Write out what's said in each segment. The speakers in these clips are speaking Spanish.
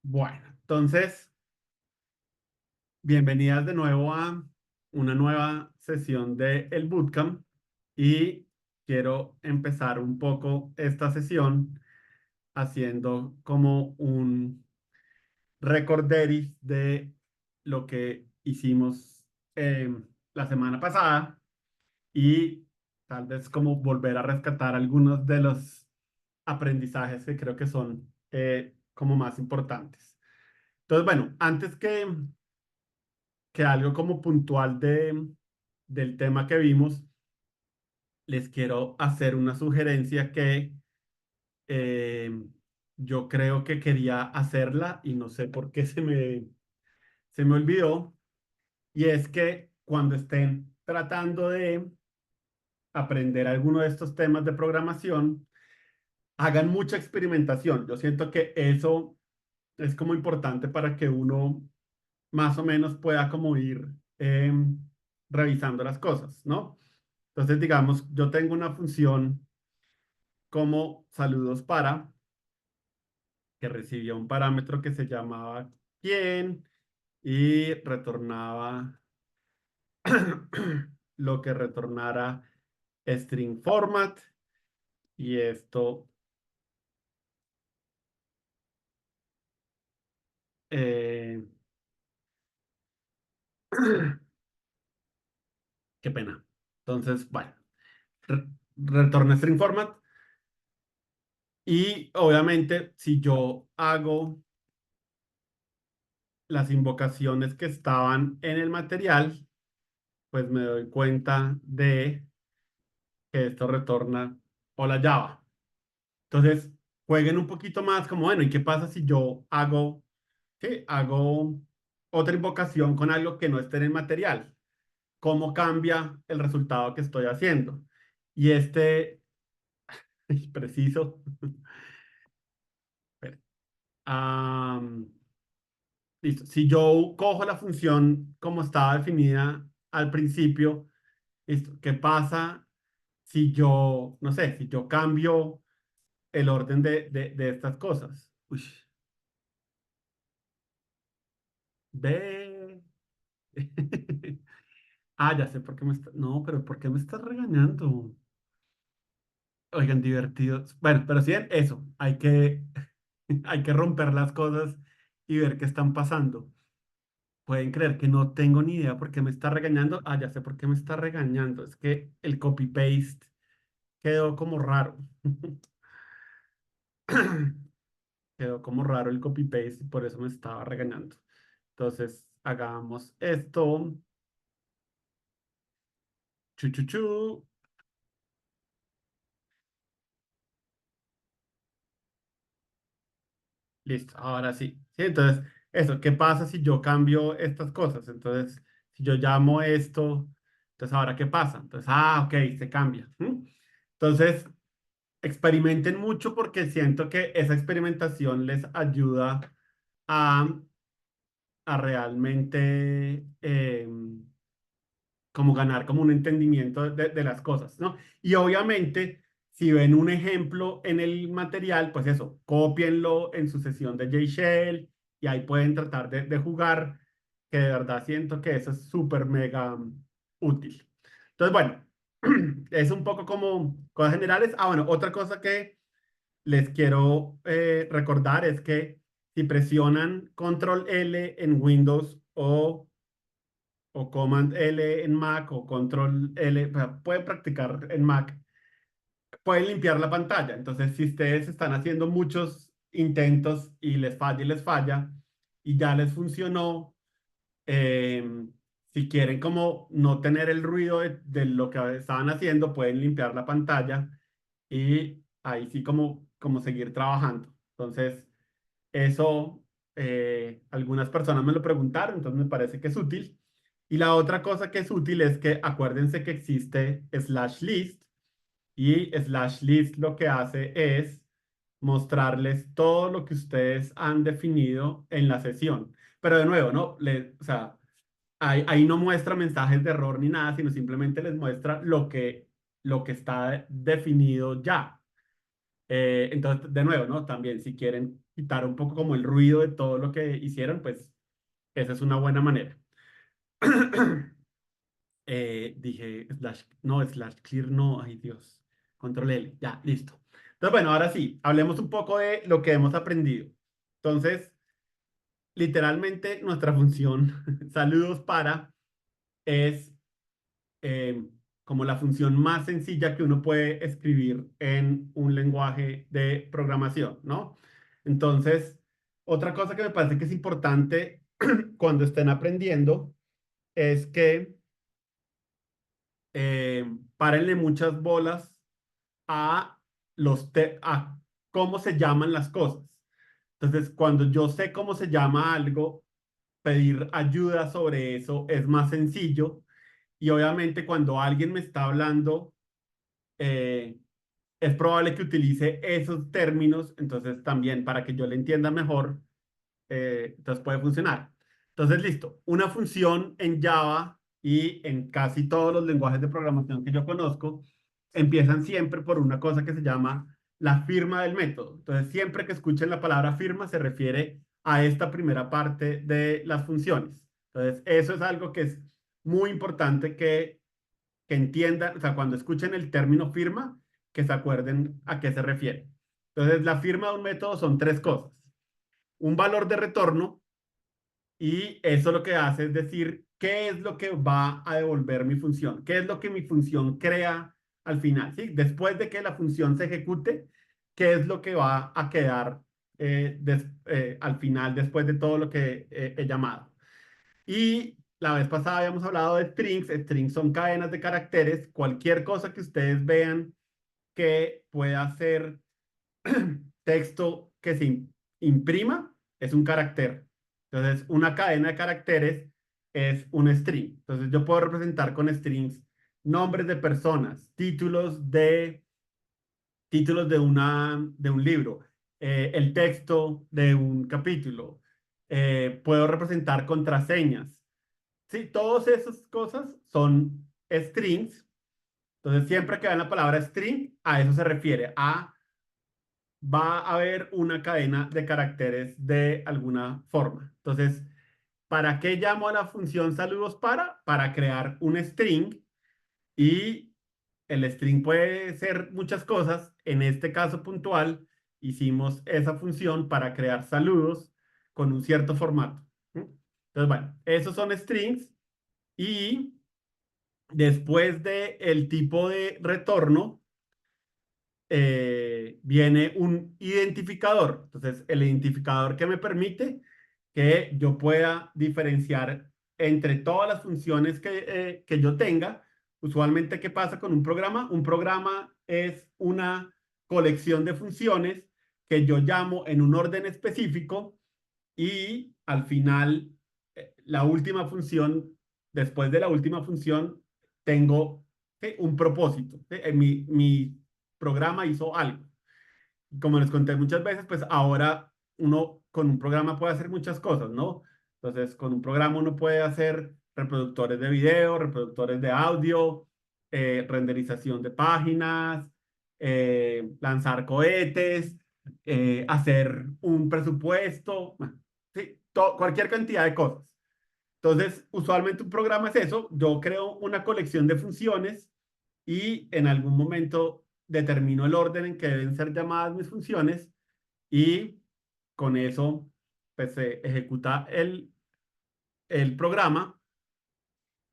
Bueno, entonces, bienvenidas de nuevo a una nueva sesión de el Bootcamp y quiero empezar un poco esta sesión haciendo como un recorderis de lo que hicimos la semana pasada y tal vez como volver a rescatar algunos de los aprendizajes que creo que son como más importantes. Entonces, bueno, antes que algo como puntual del tema que vimos, les quiero hacer una sugerencia que eh, yo creo que quería hacerla y no sé por qué se me olvidó. Y es que cuando estén tratando de aprender alguno de estos temas de programación, hagan mucha experimentación. Yo siento que eso es como importante para que uno más o menos pueda como ir revisando las cosas, ¿no? Entonces, digamos, yo tengo una función como saludos para, que recibía un parámetro que se llamaba quién y retornaba lo que retornara string format y esto, eh, qué pena. Entonces, bueno, re- retorna string format y obviamente si yo hago las invocaciones que estaban en el material, pues me doy cuenta de que esto retorna hola Java. Entonces, jueguen un poquito más como, bueno, ¿y qué pasa si yo hago, qué? Hago otra invocación con algo que no esté en el material? ¿Cómo cambia el resultado que estoy haciendo? Y este, es preciso, espere. Am, listo. Si yo cojo la función como estaba definida al principio, listo. ¿Qué pasa si yo, no sé, si yo cambio el orden de estas cosas? Uy, ve. Ah, ya sé por qué me está. No, pero ¿por qué me estás regañando? Oigan, divertidos. Bueno, pero sí, eso. Hay que romper las cosas y ver qué están pasando. Pueden creer que no tengo ni idea por qué me está regañando. Ah, ya sé por qué me está regañando. Es que el copy-paste quedó como raro. Quedó como raro el copy-paste y por eso me estaba regañando. Entonces, hagamos esto. Chu, chu, chu. Listo, ahora sí. Sí, entonces, eso, ¿qué pasa si yo cambio estas cosas? Entonces, si yo llamo esto, entonces, ¿ahora qué pasa? Entonces, ok, se cambia. ¿Mm? Entonces, experimenten mucho porque siento que esa experimentación les ayuda a, a realmente como ganar como un entendimiento de las cosas, ¿no? Y obviamente, si ven un ejemplo en el material, pues eso, cópienlo en su sesión de JShell y ahí pueden tratar de jugar, que de verdad siento que eso es súper mega útil. Entonces, bueno, es un poco como cosas generales. Ah, bueno, otra cosa que les quiero recordar es que si presionan Control L en Windows o Command L en Mac o Control L, o sea, pueden practicar en Mac, pueden limpiar la pantalla. Entonces, si ustedes están haciendo muchos intentos y les falla, y ya les funcionó, eh, si quieren como no tener el ruido de lo que estaban haciendo, pueden limpiar la pantalla y ahí sí como seguir trabajando. Entonces, eso algunas personas me lo preguntaron, entonces me parece que es útil. Y la otra cosa que es útil es que acuérdense que existe slash list y slash list lo que hace es mostrarles todo lo que ustedes han definido en la sesión. Pero de nuevo, ¿no? O sea, ahí no muestra mensajes de error ni nada, sino simplemente les muestra lo que está definido ya. Entonces, de nuevo, ¿no? También si quieren quitar un poco como el ruido de todo lo que hicieron, pues esa es una buena manera. Dije slash, no, slash clear, no, ay Dios, control L, ya, listo. Entonces, bueno, ahora sí, hablemos un poco de lo que hemos aprendido. Entonces, literalmente nuestra función saludos para es eh, como la función más sencilla que uno puede escribir en un lenguaje de programación, ¿no? Entonces, otra cosa que me parece que es importante cuando estén aprendiendo es que párenle muchas bolas a a cómo se llaman las cosas. Entonces, cuando yo sé cómo se llama algo, pedir ayuda sobre eso es más sencillo. Y obviamente cuando alguien me está hablando, eh, es probable que utilice esos términos, entonces también para que yo le entienda mejor, entonces puede funcionar. Entonces, listo, una función en Java y en casi todos los lenguajes de programación que yo conozco, empiezan siempre por una cosa que se llama la firma del método. Entonces, siempre que escuchen la palabra firma, se refiere a esta primera parte de las funciones. Entonces, eso es algo que es muy importante que entiendan, o sea, cuando escuchen el término firma, que se acuerden a qué se refiere. Entonces, la firma de un método son tres cosas. Un valor de retorno, y eso lo que hace es decir qué es lo que va a devolver mi función, qué es lo que mi función crea al final, ¿sí? Después de que la función se ejecute, qué es lo que va a quedar al final después de todo lo que he llamado. Y la vez pasada habíamos hablado de strings. Strings son cadenas de caracteres. Cualquier cosa que ustedes vean que pueda ser texto que se imprima es un carácter. Entonces, una cadena de caracteres es un string. Entonces, yo puedo representar con strings nombres de personas, títulos de un libro, el texto de un capítulo. Puedo representar contraseñas. Sí, todas esas cosas son strings. Entonces, siempre que vean la palabra string, a eso se refiere, va a haber una cadena de caracteres de alguna forma. Entonces, ¿para qué llamo a la función saludos para crear un string, y el string puede ser muchas cosas. En este caso puntual, hicimos esa función para crear saludos con un cierto formato. ¿Sí? Entonces, bueno, esos son strings, y después de el tipo de retorno, viene un identificador. Entonces, el identificador que me permite que yo pueda diferenciar entre todas las funciones que yo tenga. Usualmente, ¿qué pasa con un programa? Un programa es una colección de funciones que yo llamo en un orden específico, y al final, la última función, después de la última función, tengo, ¿sí?, un propósito. ¿Sí? Mi programa hizo algo. Como les conté muchas veces, pues ahora uno con un programa puede hacer muchas cosas, ¿no? Entonces, con un programa uno puede hacer reproductores de video, reproductores de audio, renderización de páginas, lanzar cohetes, hacer un presupuesto, bueno, sí, cualquier cantidad de cosas. Entonces, usualmente un programa es eso. Yo creo una colección de funciones y en algún momento determino el orden en que deben ser llamadas mis funciones, y con eso pues se ejecuta el programa.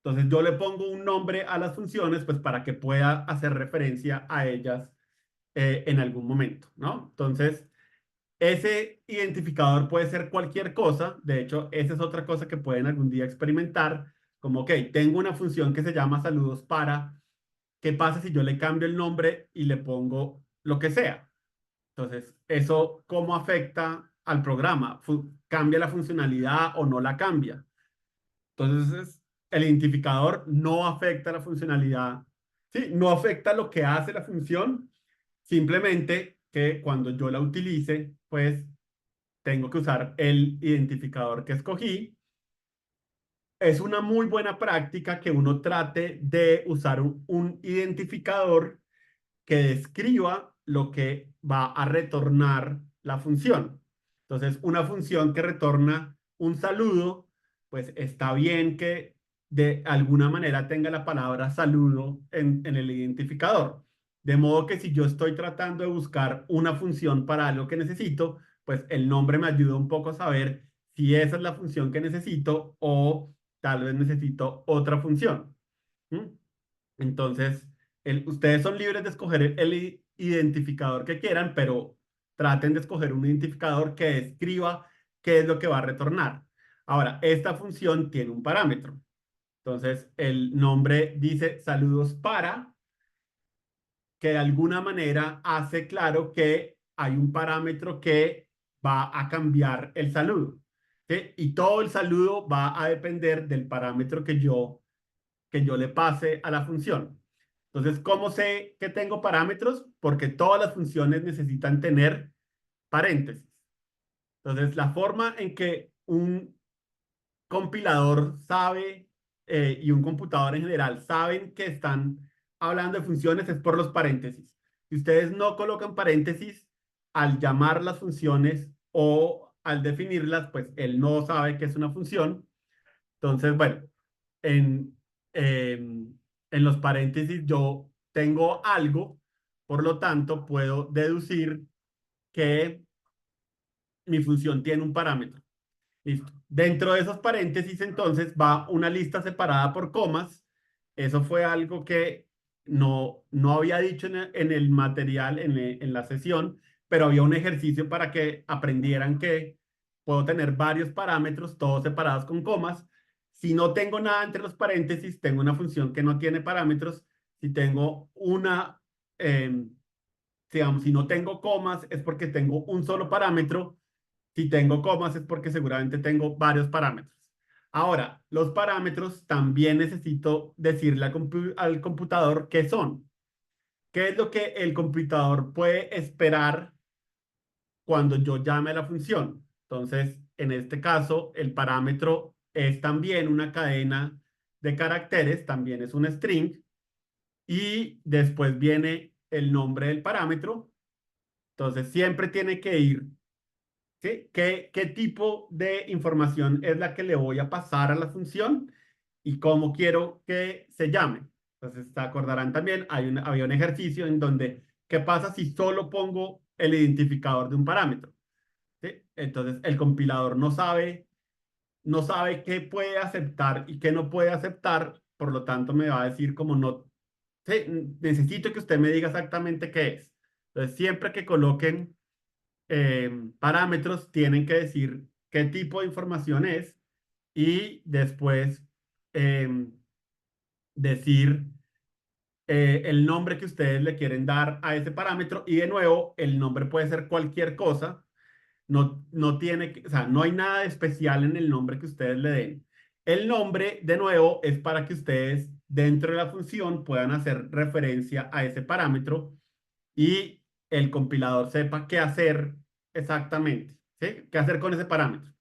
Entonces yo le pongo un nombre a las funciones pues para que pueda hacer referencia a ellas en algún momento, ¿no? Entonces, ese identificador puede ser cualquier cosa. De hecho, esa es otra cosa que pueden algún día experimentar, como, ok, tengo una función que se llama saludos para, ¿qué pasa si yo le cambio el nombre y le pongo lo que sea? Entonces, ¿eso cómo afecta al programa? ¿Cambia la funcionalidad o no la cambia? Entonces, el identificador no afecta la funcionalidad, ¿sí? No afecta lo que hace la función, simplemente que cuando yo la utilice, pues tengo que usar el identificador que escogí. Es una muy buena práctica que uno trate de usar un identificador que describa lo que va a retornar la función. Entonces, una función que retorna un saludo, pues está bien que de alguna manera tenga la palabra saludo en el identificador. De modo que si yo estoy tratando de buscar una función para algo que necesito, pues el nombre me ayuda un poco a saber si esa es la función que necesito o tal vez necesito otra función. ¿Mm? Entonces, ustedes son libres de escoger el identificador que quieran, pero traten de escoger un identificador que describa qué es lo que va a retornar. Ahora, esta función tiene un parámetro. Entonces, el nombre dice saludos para, que de alguna manera hace claro que hay un parámetro que va a cambiar el saludo. ¿Sí? Y todo el saludo va a depender del parámetro que yo le pase a la función. Entonces, ¿cómo sé que tengo parámetros? Porque todas las funciones necesitan tener paréntesis. Entonces, la forma en que un compilador sabe y un computador en general saben que están hablando de funciones es por los paréntesis. Si ustedes no colocan paréntesis al llamar las funciones o al definirlas, pues él no sabe que es una función. Entonces, bueno, en, en los paréntesis yo tengo algo, por lo tanto puedo deducir que mi función tiene un parámetro. Listo. Dentro de esos paréntesis, entonces, va una lista separada por comas. Eso fue algo que no había dicho en el material, en la sesión, pero había un ejercicio para que aprendieran que puedo tener varios parámetros, todos separados con comas. Si no tengo nada entre los paréntesis, tengo una función que no tiene parámetros. Si tengo em, digamos, si no tengo comas, es porque tengo un solo parámetro. Si tengo comas es porque seguramente tengo varios parámetros. Ahora, los parámetros también necesito decirle al computador qué son. ¿Qué es lo que el computador puede esperar cuando yo llame a la función? Entonces, en este caso, el parámetro es también una cadena de caracteres, también es un string, y después viene el nombre del parámetro. Entonces, siempre tiene que ir. ¿Sí? ¿Qué tipo de información es la que le voy a pasar a la función y cómo quiero que se llame? Entonces, se acordarán también, había un ejercicio en donde, ¿qué pasa si solo pongo el identificador de un parámetro? ¿Sí? Entonces, el compilador no sabe qué puede aceptar y qué no puede aceptar, por lo tanto, me va a decir como no, sí, necesito que usted me diga exactamente qué es. Entonces, siempre que coloquen parámetros tienen que decir qué tipo de información es y después decir el nombre que ustedes le quieren dar a ese parámetro y de nuevo el nombre puede ser cualquier cosa, no tiene o sea, no hay nada de especial en el nombre que ustedes le den. El nombre, de nuevo, es para que ustedes dentro de la función puedan hacer referencia a ese parámetro y el compilador sepa qué hacer exactamente, ¿sí? ¿Qué hacer con ese parámetro?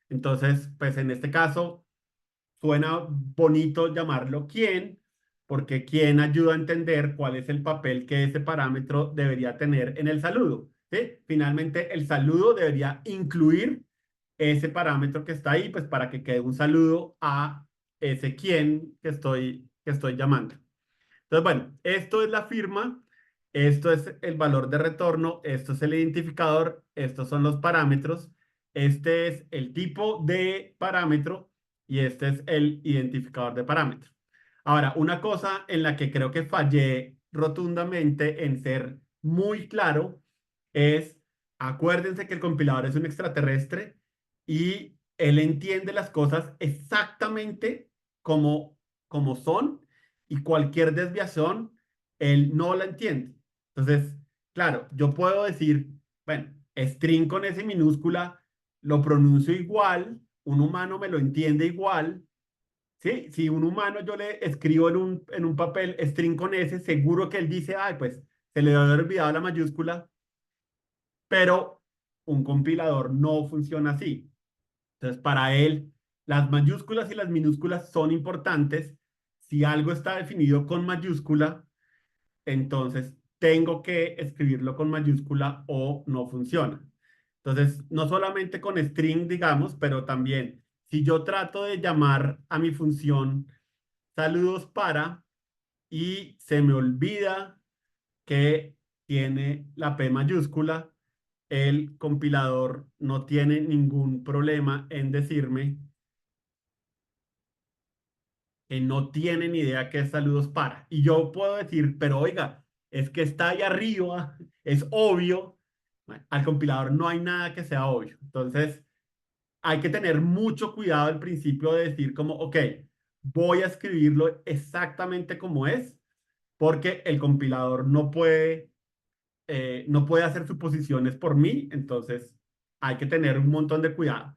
Entonces, pues en este caso, suena bonito llamarlo quién, porque quién ayuda a entender cuál es el papel que ese parámetro debería tener en el saludo, ¿sí? Finalmente, el saludo debería incluir ese parámetro que está ahí, pues para que quede un saludo a ese quién que estoy llamando. Entonces, bueno, esto es la firma, esto es el valor de retorno, esto es el identificador, estos son los parámetros, este es el tipo de parámetro y este es el identificador de parámetro. Ahora, una cosa en la que creo que fallé rotundamente en ser muy claro es, acuérdense que el compilador es un extraterrestre y él entiende las cosas exactamente como son y cualquier desviación, él no la entiende. Entonces, claro, yo puedo decir, bueno, string con S minúscula, lo pronuncio igual, un humano me lo entiende igual, ¿sí? Si un humano yo le escribo en un papel string con S, seguro que él dice, ay, pues se le debe haber olvidado la mayúscula, pero un compilador no funciona así. Entonces, para él, las mayúsculas y las minúsculas son importantes. Si algo está definido con mayúscula, entonces tengo que escribirlo con mayúscula o no funciona. Entonces, no solamente con string, digamos, pero también si yo trato de llamar a mi función saludos para y se me olvida que tiene la P mayúscula, el compilador no tiene ningún problema en decirme que no tiene ni idea qué es saludos para. Y yo puedo decir, pero oiga, es que está ahí arriba, es obvio. Bueno, al compilador no hay nada que sea obvio. Entonces, hay que tener mucho cuidado al principio de decir como, ok, voy a escribirlo exactamente como es, porque el compilador no puede hacer suposiciones por mí, entonces hay que tener un montón de cuidado.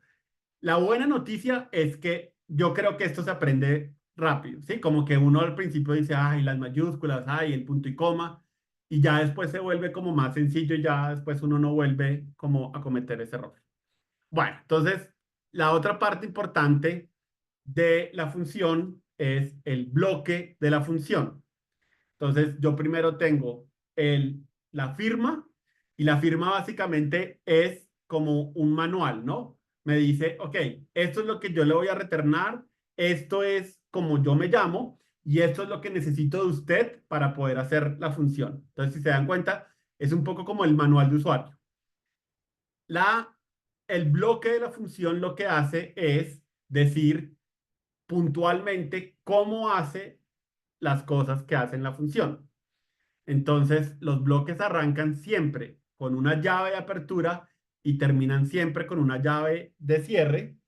La buena noticia es que yo creo que esto se aprende rápido, ¿sí? Como que uno al principio dice, ay, las mayúsculas, ay, el punto y coma, y ya después se vuelve como más sencillo y ya después uno no vuelve como a cometer ese error. Bueno, entonces, la otra parte importante de la función es el bloque de la función. Entonces, yo primero tengo la firma y la firma básicamente es como un manual, ¿no? Me dice, ok, esto es lo que yo le voy a retornar, esto es como yo me llamo y esto es lo que necesito de usted para poder hacer la función. Entonces, si se dan cuenta, es un poco como el manual de usuario. La, el bloque de la función lo que hace es decir puntualmente cómo hace las cosas que hace la función. Entonces, los bloques arrancan siempre con una llave de apertura y terminan siempre con una llave de cierre.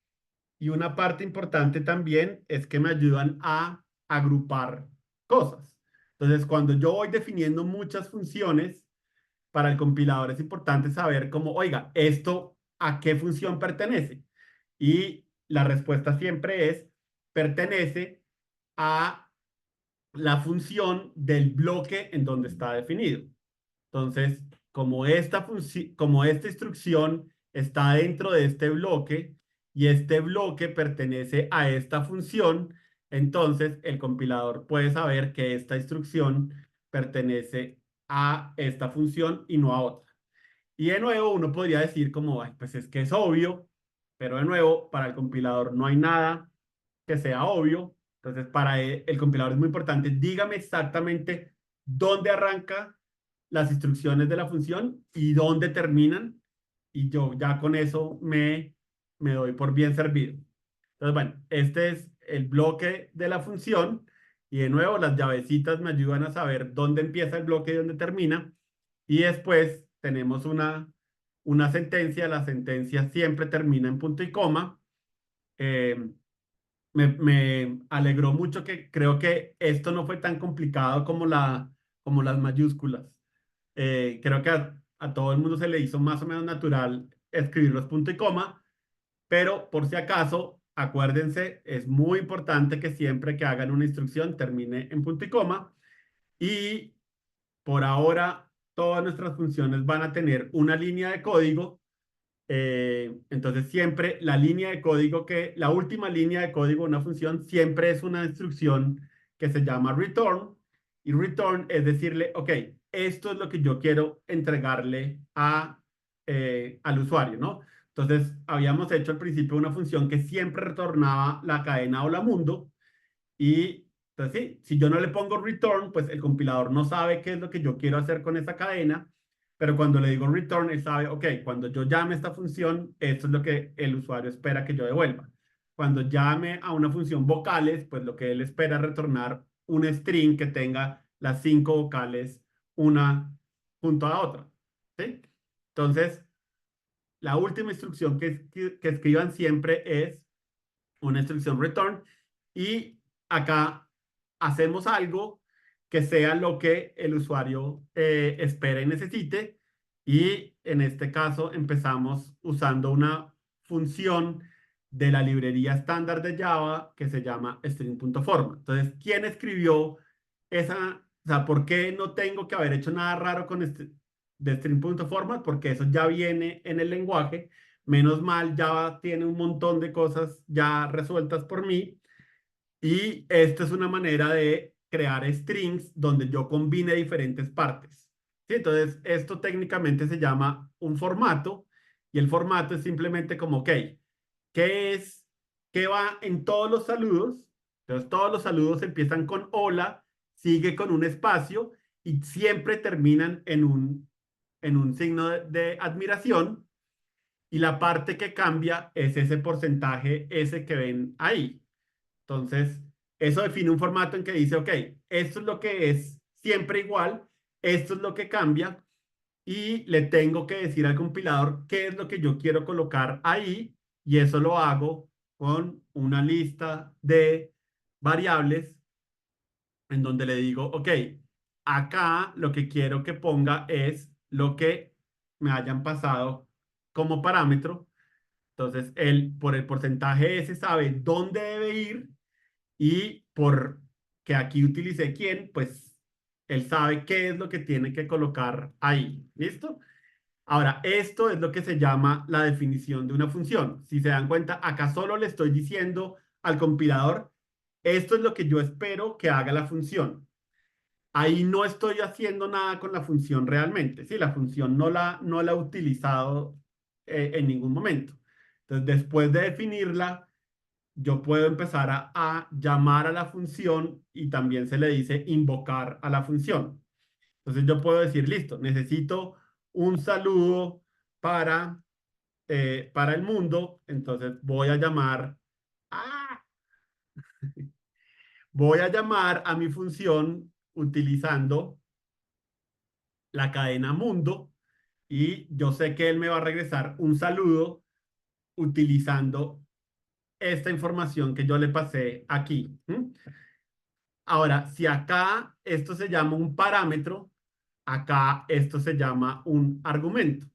Y una parte importante también es que me ayudan a agrupar cosas. Entonces, cuando yo voy definiendo muchas funciones, para el compilador es importante saber cómo, oiga, ¿esto a qué función pertenece? Y la respuesta siempre es, pertenece a la función del bloque en donde está definido. Entonces, como esta instrucción está dentro de este bloque y este bloque pertenece a esta función, entonces el compilador puede saber que esta instrucción pertenece a esta función y no a otra. Y de nuevo, uno podría decir como, "Ay, pues es que es obvio, pero de nuevo, para el compilador no hay nada que sea obvio. Entonces, para el compilador es muy importante. Dígame exactamente dónde arranca las instrucciones de la función y dónde terminan. Y yo ya con eso me doy por bien servido. Entonces, bueno, este es el bloque de la función. Y de nuevo, las llavecitas me ayudan a saber dónde empieza el bloque y dónde termina. Y después tenemos una sentencia. La sentencia siempre termina en punto y coma. Eh, me alegró mucho que creo que esto no fue tan complicado como las mayúsculas. Creo que a todo el mundo se le hizo más o menos natural escribir los punto y coma, pero por si acaso, acuérdense, es muy importante que siempre que hagan una instrucción termine en punto y coma y por ahora todas nuestras funciones van a tener una línea de código. Entonces siempre la línea de código la última línea de código de una función siempre es una instrucción que se llama return y return es decirle, ok, esto es lo que yo quiero entregarle al usuario, ¿no? Entonces habíamos hecho al principio una función que siempre retornaba la cadena hola mundo y entonces sí, si yo no le pongo return, pues el compilador no sabe qué es lo que yo quiero hacer con esa cadena, pero cuando le digo return, él sabe, ok, cuando yo llame a esta función, esto es lo que el usuario espera que yo devuelva. Cuando llame a una función vocales, pues lo que él espera es retornar un string que tenga las 5 vocales una junto a la otra. ¿Sí? Entonces, la última instrucción que escriban siempre es una instrucción return y acá hacemos algo que sea lo que el usuario espera y necesite y en este caso empezamos usando una función de la librería estándar de Java que se llama string.format. Entonces, ¿quién escribió esa? O sea, ¿por qué no tengo que haber hecho nada raro con de string.format? Porque eso ya viene en el lenguaje. Menos mal, Java tiene un montón de cosas ya resueltas por mí y esta es una manera de crear strings donde yo combine diferentes partes. ¿Sí? Entonces, esto técnicamente se llama un formato y el formato es simplemente como, ok, ¿qué es, qué va en todos los saludos? Entonces, todos los saludos empiezan con hola, sigue con un espacio y siempre terminan en un signo de admiración y la parte que cambia es ese porcentaje, ese que ven ahí. Entonces, eso define un formato en que dice, ok, esto es lo que es siempre igual, esto es lo que cambia y le tengo que decir al compilador qué es lo que yo quiero colocar ahí y eso lo hago con una lista de variables en donde le digo, ok, acá lo que quiero que ponga es lo que me hayan pasado como parámetro. Entonces, él por el porcentaje ese sabe dónde debe ir y por que aquí utilicé quién, pues él sabe qué es lo que tiene que colocar ahí. ¿Listo? Ahora, esto es lo que se llama la definición de una función. Si se dan cuenta, acá solo le estoy diciendo al compilador, esto es lo que yo espero que haga la función. Ahí no estoy haciendo nada con la función realmente. Sí, la función no la he utilizado en ningún momento. Entonces, después de definirla, yo puedo empezar a llamar a la función y también se le dice invocar a la función. Entonces yo puedo decir, listo, necesito un saludo para, para el mundo, entonces ¡ah! Voy a llamar a mi función utilizando la cadena mundo y yo sé que él me va a regresar un saludo utilizando esta información que yo le pasé aquí. ¿Mm? Ahora, si acá esto se llama un parámetro, acá esto se llama un argumento.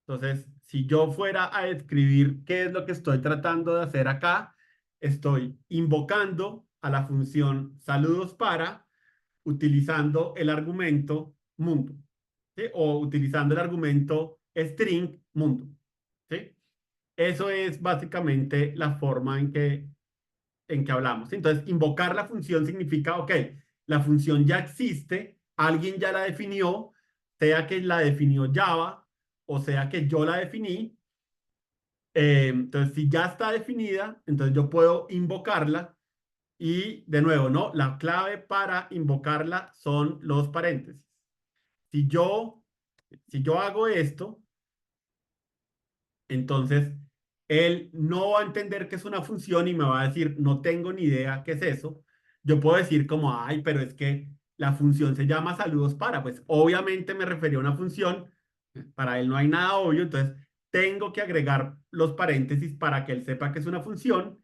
Entonces, si yo fuera a escribir qué es lo que estoy tratando de hacer acá, estoy invocando a la función saludos para utilizando el argumento mundo, ¿sí? O utilizando el argumento string mundo, ¿sí? Eso es básicamente la forma en que hablamos. Entonces, invocar la función significa, ok, la función ya existe, alguien ya la definió, sea que la definió Java o sea que yo la definí. Entonces, si ya está definida, entonces yo puedo invocarla y de nuevo, ¿no? La clave para invocarla son los paréntesis. Si yo, si yo hago esto, entonces, él no va a entender que es una función y me va a decir, no tengo ni idea qué es eso. Yo puedo decir como, ay, pero es que la función se llama saludos para, pues obviamente me refería a una función, para él no hay nada obvio, entonces tengo que agregar los paréntesis para que él sepa que es una función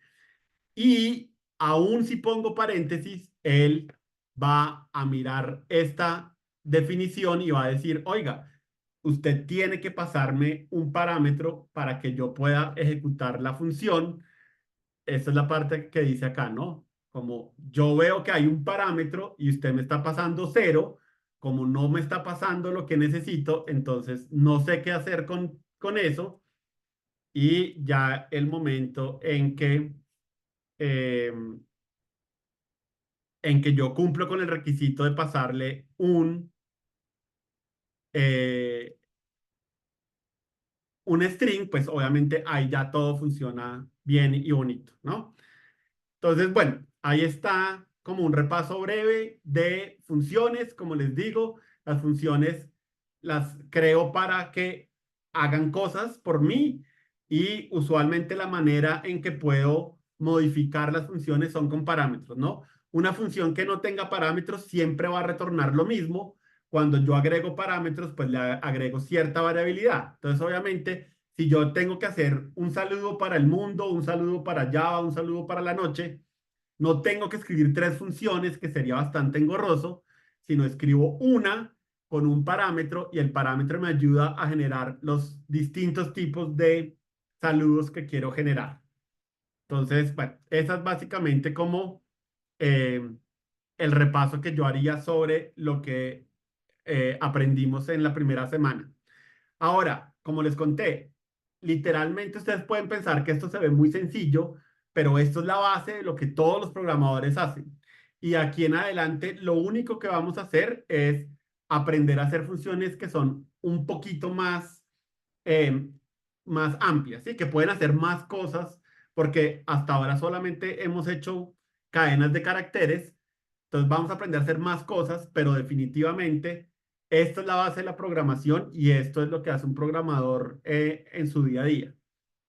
y aún si pongo paréntesis, él va a mirar esta definición y va a decir, oiga, usted tiene que pasarme un parámetro para que yo pueda ejecutar la función. Esta es la parte que dice acá, ¿no? Como yo veo que hay un parámetro y usted me está pasando cero, como no me está pasando lo que necesito, entonces no sé qué hacer con eso y ya el momento eh, en que yo cumplo con el requisito de pasarle eh, un string, pues obviamente ahí ya todo funciona bien y bonito, ¿no? Entonces, bueno, ahí está como un repaso breve de funciones, como les digo, las funciones las creo para que hagan cosas por mí y usualmente la manera en que puedo modificar las funciones son con parámetros, ¿no? Una función que no tenga parámetros siempre va a retornar lo mismo. Cuando yo agrego parámetros, pues le agrego cierta variabilidad. Entonces, obviamente, si yo tengo que hacer un saludo para el mundo, un saludo para Java, un saludo para la noche, no tengo que escribir tres funciones, que sería bastante engorroso, sino escribo una con un parámetro y el parámetro me ayuda a generar los distintos tipos de saludos que quiero generar. Entonces, bueno, esa es básicamente como eh, el repaso que yo haría sobre lo que aprendimos en la primera semana. Ahora, como les conté, literalmente ustedes pueden pensar que esto se ve muy sencillo, pero esto es la base de lo que todos los programadores hacen. Y aquí en adelante, lo único que vamos a hacer es aprender a hacer funciones que son un poquito eh, más amplias, ¿sí? Que pueden hacer más cosas, porque hasta ahora solamente hemos hecho cadenas de caracteres. Entonces vamos a aprender a hacer más cosas, pero definitivamente esto es la base de la programación y esto es lo que hace un programador en su día a día.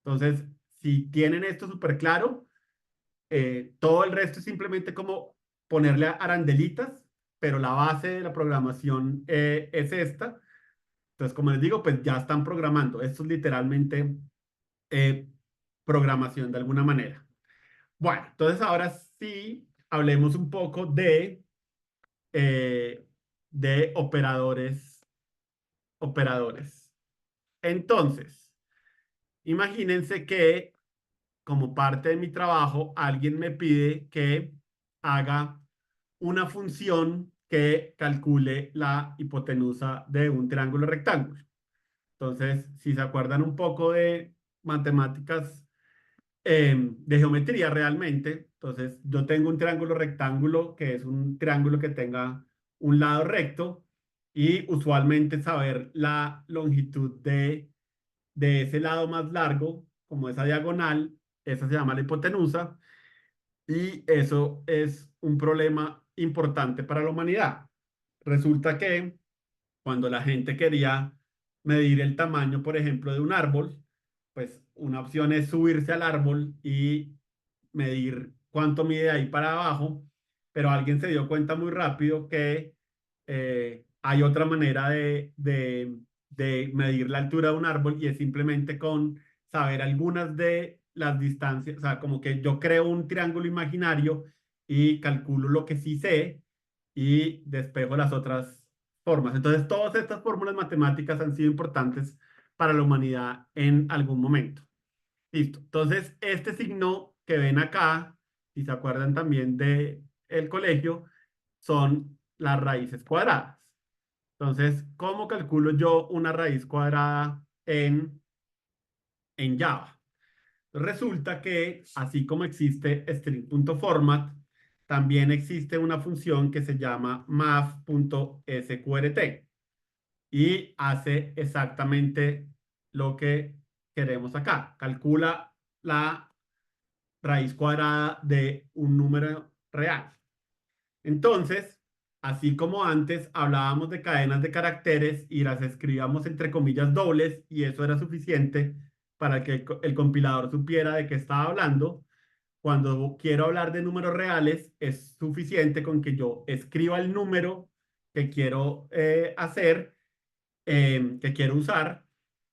Entonces, si tienen esto súper claro, todo el resto es simplemente como ponerle arandelitas, pero la base de la programación es esta. Entonces, como les digo, pues ya están programando. Esto es literalmente eh, programación de alguna manera. Bueno, entonces ahora sí hablemos un poco eh, de operadores. Entonces, imagínense que como parte de mi trabajo, alguien me pide que haga una función que calcule la hipotenusa de un triángulo rectángulo. Entonces, si se acuerdan un poco de matemáticas, de geometría realmente, entonces yo tengo un triángulo rectángulo que es un triángulo que tenga un lado recto y usualmente saber la longitud de ese lado más largo, como esa diagonal, esa se llama la hipotenusa y eso es un problema importante para la humanidad. Resulta que cuando la gente quería medir el tamaño, por ejemplo, de un árbol, pues una opción es subirse al árbol y medir cuánto mide ahí para abajo, pero alguien se dio cuenta muy rápido que hay otra manera de medir la altura de un árbol y es simplemente con saber algunas de las distancias, o sea, como que yo creo un triángulo imaginario y calculo lo que sí sé y despejo las otras formas. Entonces, todas estas fórmulas matemáticas han sido importantes para la humanidad en algún momento. Listo. Entonces, este signo que ven acá, si se acuerdan también de el colegio, son las raíces cuadradas. Entonces, ¿cómo calculo yo una raíz cuadrada en Java? Resulta que, así como existe string.format, también existe una función que se llama math.sqrt y hace exactamente lo que queremos acá. Calcula la raíz cuadrada de un número real. Entonces, así como antes hablábamos de cadenas de caracteres y las escribíamos entre comillas dobles y eso era suficiente para que el compilador supiera de qué estaba hablando, cuando quiero hablar de números reales es suficiente con que yo escriba el número que quiero hacer, que quiero usar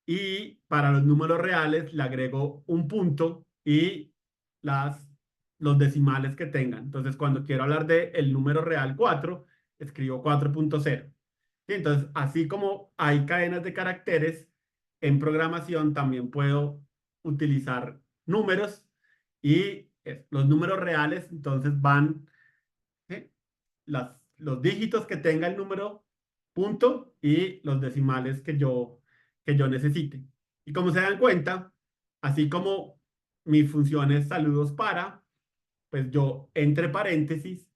y para los números reales le agrego un punto y las, los decimales que tengan. Entonces, cuando quiero hablar de el número real 4 escribo 4.0. Y entonces, así como hay cadenas de caracteres, en programación también puedo utilizar números y los números reales, entonces van ¿sí? Los dígitos que tenga el número punto y los decimales que yo necesite. Y como se dan cuenta, así como mi función es saludos para, pues yo entre paréntesis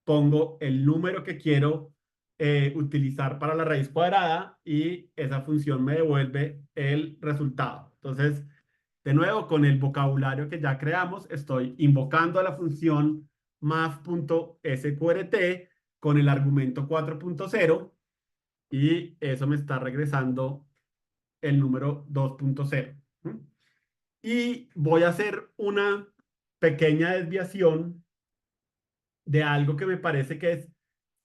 pongo el número que quiero utilizar para la raíz cuadrada y esa función me devuelve el resultado. Entonces, de nuevo, con el vocabulario que ya creamos, estoy invocando a la función math.sqrt con el argumento 4.0 y eso me está regresando el número 2.0. ¿Mm? Y voy a hacer una pequeña desviación de algo que me parece que es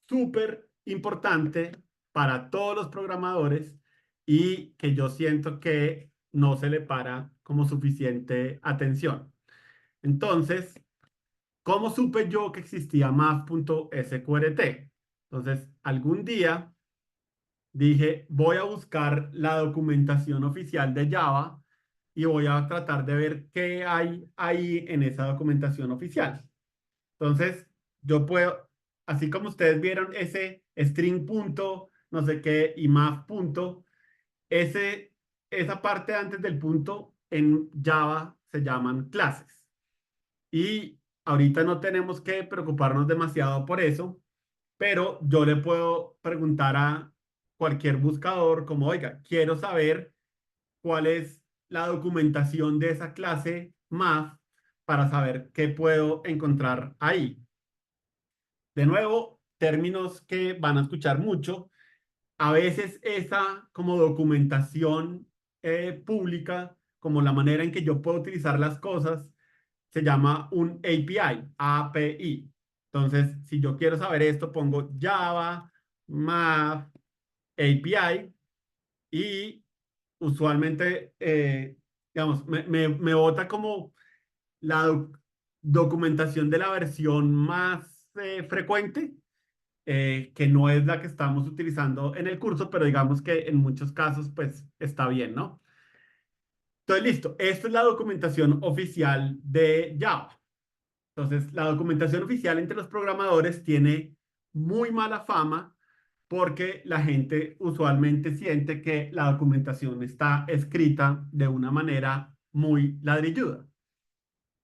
súper importante para todos los programadores y que yo siento que no se le para como suficiente atención. Entonces, ¿cómo supe yo que existía math.sqrt? Entonces, algún día dije, voy a buscar la documentación oficial de Java y voy a tratar de ver qué hay ahí en esa documentación oficial. Entonces, yo puedo, así como ustedes vieron ese string punto, no sé qué, y math punto, esa parte antes del punto en Java se llaman clases. Y ahorita no tenemos que preocuparnos demasiado por eso, pero yo le puedo preguntar cualquier buscador como, oiga, quiero saber cuál es la documentación de esa clase MAF para saber qué puedo encontrar ahí. De nuevo, términos que van a escuchar mucho. A veces esa como documentación pública, como la manera en que yo puedo utilizar las cosas, se llama un API, API. Entonces, si yo quiero saber esto, pongo Java, Math, API y usualmente, digamos, me bota como la documentación de la versión más frecuente, que no es la que estamos utilizando en el curso, pero digamos que en muchos casos, pues está bien, ¿no? Entonces, listo. Esta es la documentación oficial de Java. Entonces, la documentación oficial entre los programadores tiene muy mala fama porque la gente usualmente siente que la documentación está escrita de una manera muy ladrilluda.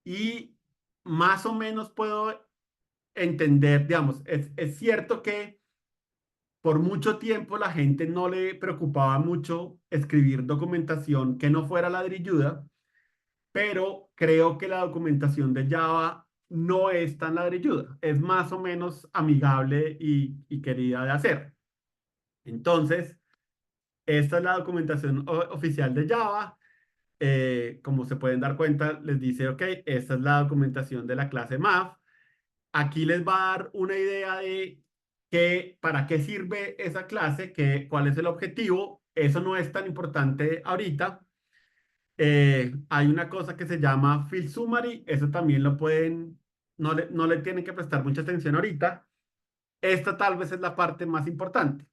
Y más o menos puedo entender, digamos, es cierto que por mucho tiempo la gente no le preocupaba mucho escribir documentación que no fuera ladrilluda, pero creo que la documentación de Java no es tan ladrilluda, es más o menos amigable y querida de hacer. Entonces, esta es la documentación oficial de Java. Como se pueden dar cuenta, les dice, ok, esta es la documentación de la clase Math. Aquí les va a dar una idea de para qué sirve esa clase, cuál es el objetivo. Eso no es tan importante ahorita. Hay una cosa que se llama Field Summary. Eso también lo pueden, no le tienen que prestar mucha atención ahorita. Esta tal vez es la parte más importante.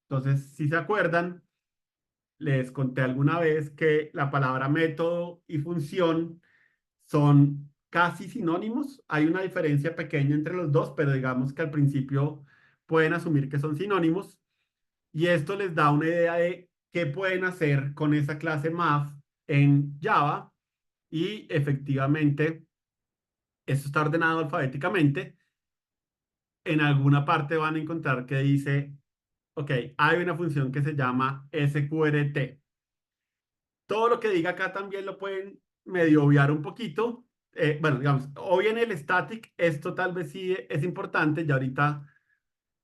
Entonces, si se acuerdan, les conté alguna vez que la palabra método y función son casi sinónimos. Hay una diferencia pequeña entre los dos, pero digamos que al principio pueden asumir que son sinónimos. Y esto les da una idea de qué pueden hacer con esa clase math en Java. Y efectivamente, esto está ordenado alfabéticamente. En alguna parte van a encontrar que dice, ok, hay una función que se llama sqrt. Todo lo que diga acá también lo pueden medio obviar un poquito. Bueno, digamos, o bien el static, esto tal vez sí es importante, ya ahorita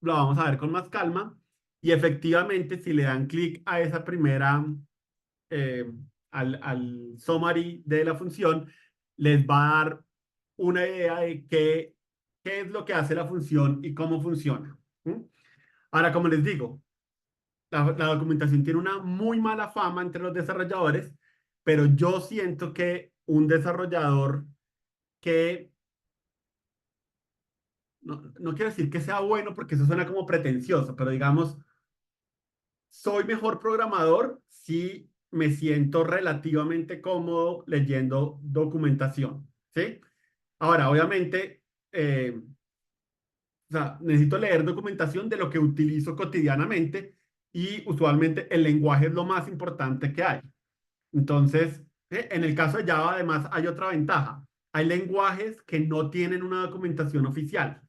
lo vamos a ver con más calma. Y efectivamente, si le dan clic a esa primera, eh, al summary de la función, les va a dar una idea de qué es lo que hace la función y cómo funciona. ¿Mm? Ahora, como les digo, la documentación tiene una muy mala fama entre los desarrolladores, pero yo siento que un desarrollador que, no quiero decir que sea bueno porque eso suena como pretencioso, pero digamos, soy mejor programador si me siento relativamente cómodo leyendo documentación, ¿sí? Ahora, obviamente, o sea, necesito leer documentación de lo que utilizo cotidianamente y usualmente el lenguaje es lo más importante que hay. Entonces, en el caso de Java, además, hay otra ventaja. Hay lenguajes que no tienen una documentación oficial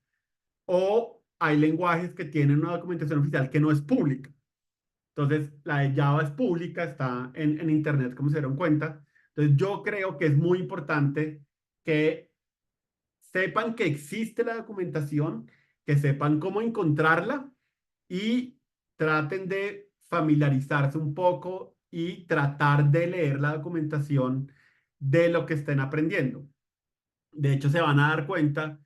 o hay lenguajes que tienen una documentación oficial que no es pública. Entonces, la de Java es pública, está en Internet, como se dieron cuenta. Entonces, yo creo que es muy importante que sepan que existe la documentación, que sepan cómo encontrarla y traten de familiarizarse un poco y tratar de leer la documentación de lo que estén aprendiendo. De hecho, se van a dar cuenta,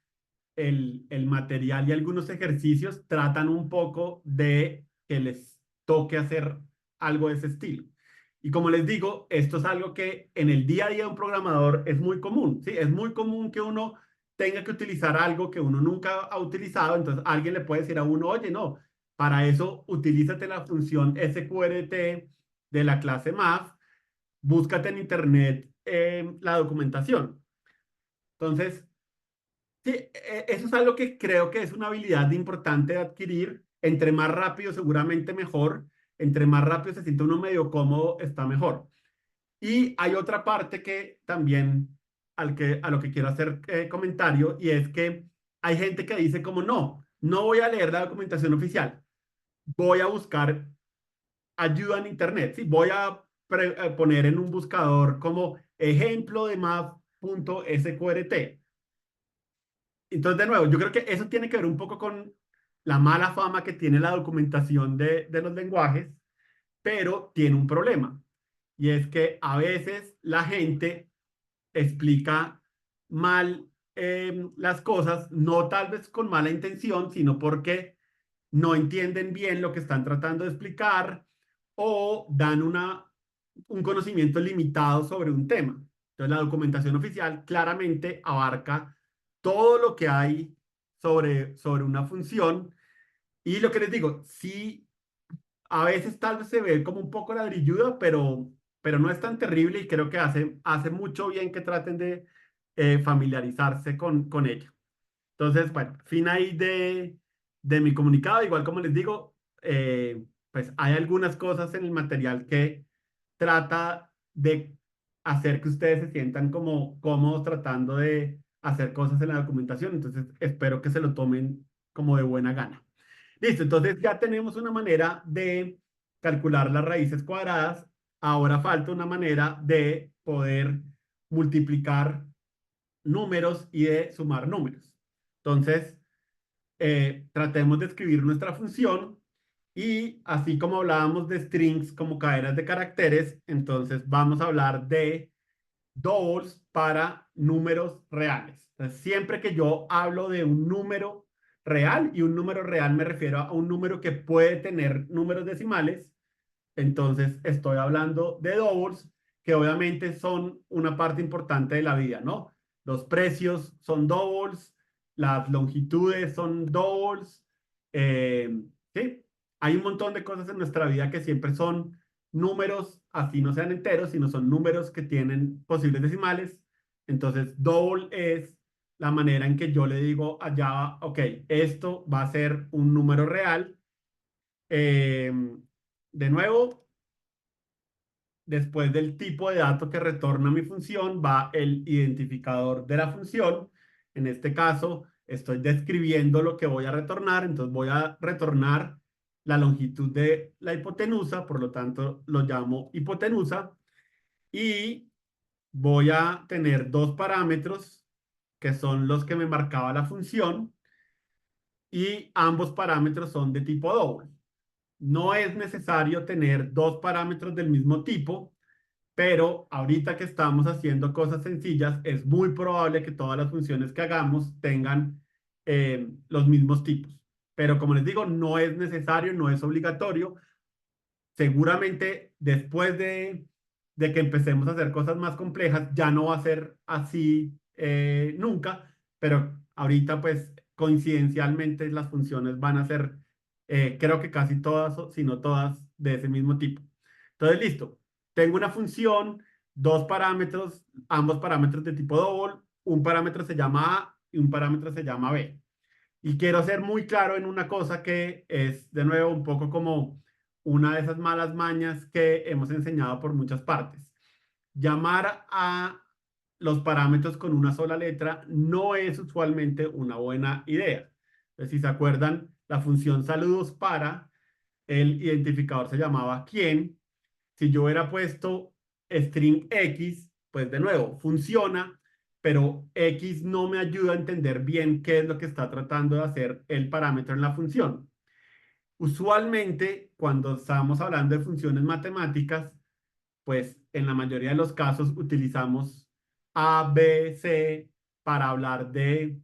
el material y algunos ejercicios tratan un poco de que les toque hacer algo de ese estilo. Y como les digo, esto es algo que en el día a día de un programador es muy común, ¿sí? Es muy común que uno tenga que utilizar algo que uno nunca ha utilizado, entonces alguien le puede decir a uno, oye, no, para eso utilízate la función sqrt de la clase math, búscate en internet la documentación. Entonces, sí, eso es algo que creo que es una habilidad importante de adquirir. Entre más rápido, seguramente mejor. Entre más rápido se siente uno medio cómodo, está mejor. Y hay otra parte que también a lo que quiero hacer comentario, y es que hay gente que dice como no, no voy a leer la documentación oficial, voy a buscar ayuda en Internet. Sí, voy a poner en un buscador como ejemplo de math.sqrt. Entonces, de nuevo, yo creo que eso tiene que ver un poco con la mala fama que tiene la documentación de los lenguajes, pero tiene un problema. Y es que a veces la gente explica mal las cosas, no tal vez con mala intención, sino porque no entienden bien lo que están tratando de explicar o dan un conocimiento limitado sobre un tema. Entonces, la documentación oficial claramente abarca todo lo que hay sobre una función. Y lo que les digo, sí, a veces tal vez se ve como un poco ladrilludo, pero no es tan terrible y creo que hace mucho bien que traten de familiarizarse con ello. Entonces, bueno, fin ahí de mi comunicado. Igual como les digo, pues hay algunas cosas en el material que trata de hacer que ustedes se sientan como cómodos tratando de hacer cosas en la documentación. Entonces, espero que se lo tomen como de buena gana. Listo, entonces ya tenemos una manera de calcular las raíces cuadradas. Ahora falta una manera de poder multiplicar números y de sumar números. Entonces, tratemos de escribir nuestra función y así como hablábamos de strings como cadenas de caracteres, entonces vamos a hablar de doubles para números reales. Entonces, siempre que yo hablo de un número real, y un número real me refiero a un número que puede tener números decimales, entonces estoy hablando de doubles, que obviamente son una parte importante de la vida, ¿no? Los precios son doubles, las longitudes son doubles, ¿sí? Hay un montón de cosas en nuestra vida que siempre son números, así no sean enteros, sino son números que tienen posibles decimales. Entonces, double es la manera en que yo le digo a Java, ok, esto va a ser un número real. Eh, de nuevo, después del tipo de dato que retorna mi función, va el identificador de la función. En este caso, estoy describiendo lo que voy a retornar, entonces voy a retornar la longitud de la hipotenusa, por lo tanto lo llamo hipotenusa, y voy a tener dos parámetros que son los que me marcaba la función, y ambos parámetros son de tipo doble. No es necesario tener dos parámetros del mismo tipo, pero ahorita que estamos haciendo cosas sencillas, es muy probable que todas las funciones que hagamos tengan los mismos tipos. Pero como les digo, no es necesario, no es obligatorio. Seguramente después de que empecemos a hacer cosas más complejas, ya no va a ser así nunca, pero ahorita pues coincidencialmente las funciones van a ser, creo que casi todas, si no todas, de ese mismo tipo. Entonces, listo. Tengo una función, dos parámetros, ambos parámetros de tipo double, un parámetro se llama A y un parámetro se llama B. Y quiero ser muy claro en una cosa que es, de nuevo, un poco como una de esas malas mañas que hemos enseñado por muchas partes. Llamar a los parámetros con una sola letra no es usualmente una buena idea. Entonces, si se acuerdan, la función saludos para, el identificador se llamaba quién. Si yo hubiera puesto string X, pues de nuevo, funciona, pero X no me ayuda a entender bien qué es lo que está tratando de hacer el parámetro en la función. Usualmente, cuando estamos hablando de funciones matemáticas, pues en la mayoría de los casos utilizamos A, B, C para hablar de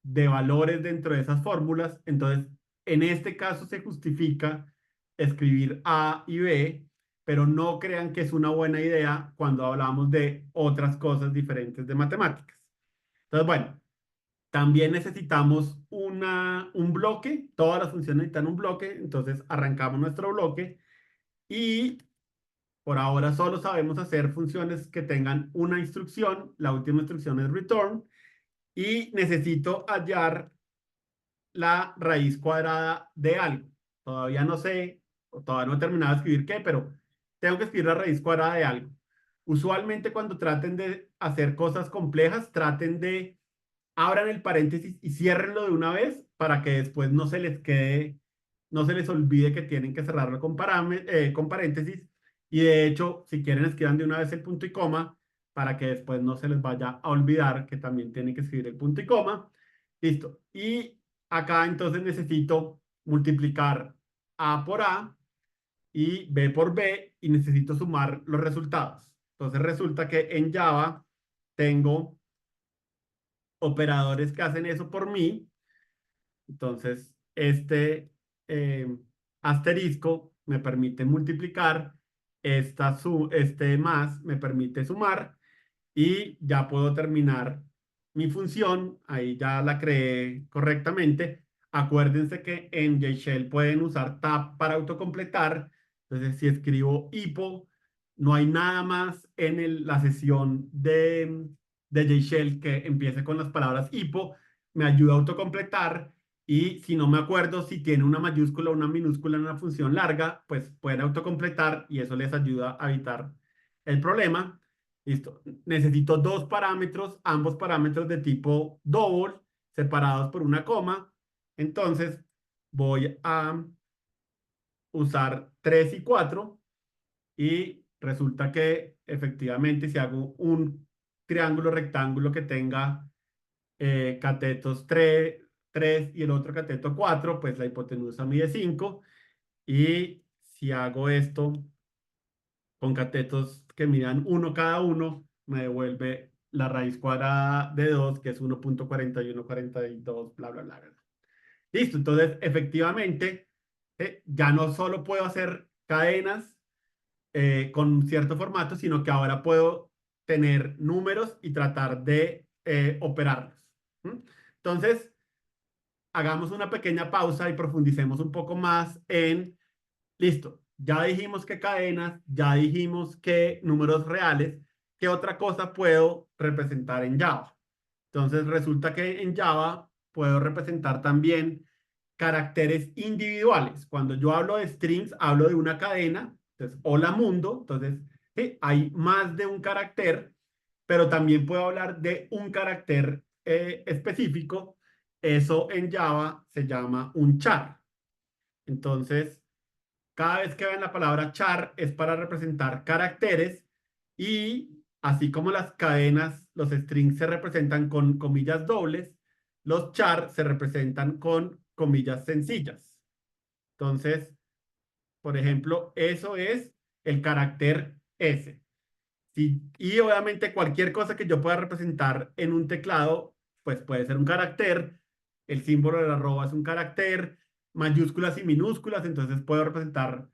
valores dentro de esas fórmulas. Entonces, en este caso se justifica escribir A y B, pero no crean que es una buena idea cuando hablamos de otras cosas diferentes de matemáticas. Entonces, bueno, también necesitamos un bloque, todas las funciones necesitan un bloque, entonces arrancamos nuestro bloque y por ahora solo sabemos hacer funciones que tengan una instrucción, la última instrucción es return, y necesito hallar la raíz cuadrada de algo. Todavía no sé, o todavía no he terminado de escribir qué, pero tengo que escribir la raíz cuadrada de algo. Usualmente cuando traten de hacer cosas complejas, traten de abran el paréntesis y ciérrenlo de una vez para que después no se les quede no se les olvide que tienen que cerrarlo con paréntesis. Y de hecho, si quieren, escriban de una vez el punto y coma para que después no se les vaya a olvidar que también tienen que escribir el punto y coma. Listo. Y acá entonces necesito multiplicar A por A y B por B y necesito sumar los resultados. Entonces resulta que en Java tengo operadores que hacen eso por mí. Entonces, eh, asterisco me permite multiplicar, este más me permite sumar y ya puedo terminar mi función. Ahí ya la creé correctamente. Acuérdense que en JShell pueden usar tab para autocompletar. Entonces, si escribo hipo, no hay nada más en la sesión de JShell que empiece con las palabras hipo. Me ayuda a autocompletar. Y si no me acuerdo si tiene una mayúscula o una minúscula en una función larga, pues pueden autocompletar y eso les ayuda a evitar el problema. Listo. Necesito dos parámetros, ambos parámetros de tipo double, separados por una coma. Entonces, voy a usar 3 y 4 y resulta que efectivamente si hago un triángulo rectángulo que tenga catetos 3 y el otro cateto 4, pues la hipotenusa mide 5. Y si hago esto con catetos que midan uno cada uno, me devuelve la raíz cuadrada de 2 que es 1,4142, bla, bla, bla, bla. Listo, entonces efectivamente ya no solo puedo hacer cadenas con cierto formato, sino que ahora puedo tener números y tratar de operarlos. ¿Mm? Entonces, hagamos una pequeña pausa y profundicemos un poco más en, listo, ya dijimos que cadenas, ya dijimos que números reales, ¿qué otra cosa puedo representar en Java? Entonces resulta que en Java puedo representar también caracteres individuales. Cuando yo hablo de strings, hablo de una cadena, entonces, hola mundo, entonces sí, hay más de un carácter, pero también puedo hablar de un carácter específico. Eso en Java se llama un char. Entonces, cada vez que ven la palabra char es para representar caracteres y así como las cadenas, los strings se representan con comillas dobles, los char se representan con comillas sencillas. Entonces, por ejemplo, eso es el carácter S. Y obviamente cualquier cosa que yo pueda representar en un teclado, pues puede ser un carácter. El símbolo de la arroba es un carácter, mayúsculas y minúsculas, entonces puedo representar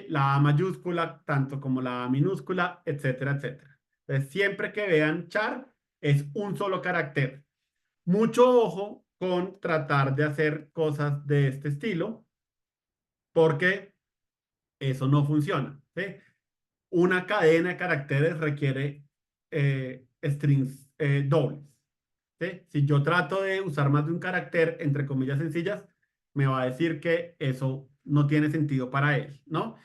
la A mayúscula, tanto como la A minúscula, etcétera, etcétera. Entonces, siempre que vean char, es un solo carácter. Mucho ojo con tratar de hacer cosas de este estilo, porque eso no funciona. ¿Sí? Una cadena de caracteres requiere strings dobles. ¿Sí? Si yo trato de usar más de un carácter, entre comillas sencillas, me va a decir que eso no tiene sentido para él, ¿no?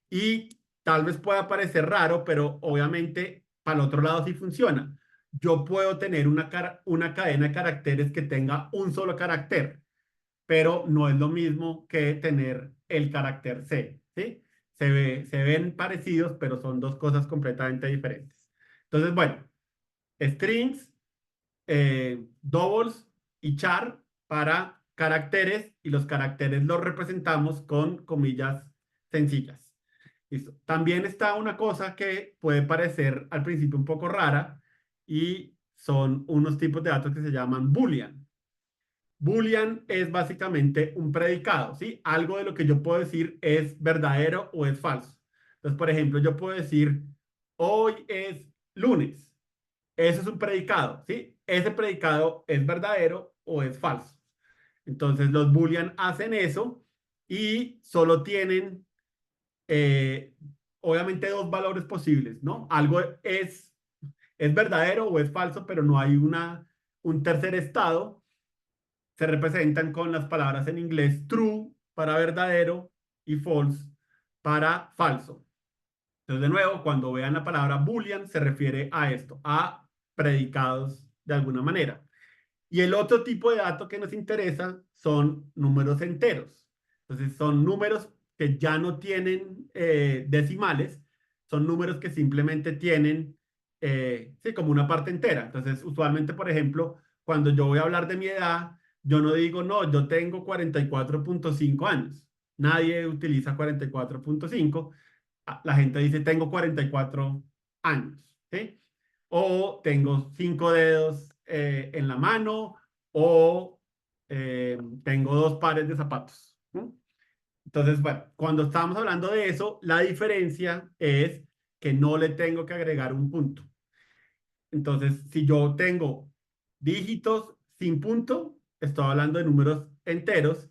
Y tal vez pueda parecer raro, pero obviamente para el otro lado sí funciona. Yo puedo tener una cadena de caracteres que tenga un solo carácter, pero no es lo mismo que tener el carácter C, ¿sí? Se ven parecidos, pero son dos cosas completamente diferentes. Entonces, bueno, strings, doubles y char para caracteres y los caracteres los representamos con comillas sencillas. Listo. También está una cosa que puede parecer al principio un poco rara y son unos tipos de datos que se llaman Boolean. Boolean es básicamente un predicado, ¿sí? Algo de lo que yo puedo decir es verdadero o es falso. Entonces, por ejemplo, yo puedo decir, hoy es lunes. Eso es un predicado, ¿sí? Ese predicado es verdadero o es falso. Entonces, los Boolean hacen eso y solo tienen, eh, obviamente, dos valores posibles, ¿no? Algo es verdadero o es falso, pero no hay un tercer estado. Se representan con las palabras en inglés true para verdadero y false para falso. Entonces, de nuevo, cuando vean la palabra Boolean, se refiere a esto, a predicados de alguna manera. Y el otro tipo de dato que nos interesa son números enteros. Entonces son números que ya no tienen decimales, son números que simplemente tienen, sí, como una parte entera. Entonces, usualmente, por ejemplo, cuando yo voy a hablar de mi edad, yo no digo, no, yo tengo 44,5 años. Nadie utiliza 44,5. La gente dice, tengo 44 años, ¿sí? O tengo 5 dedos en la mano, o tengo 2 pares de zapatos, ¿no? Entonces, bueno, cuando estamos hablando de eso, la diferencia es que no le tengo que agregar un punto. Entonces, si yo tengo dígitos sin punto, estoy hablando de números enteros.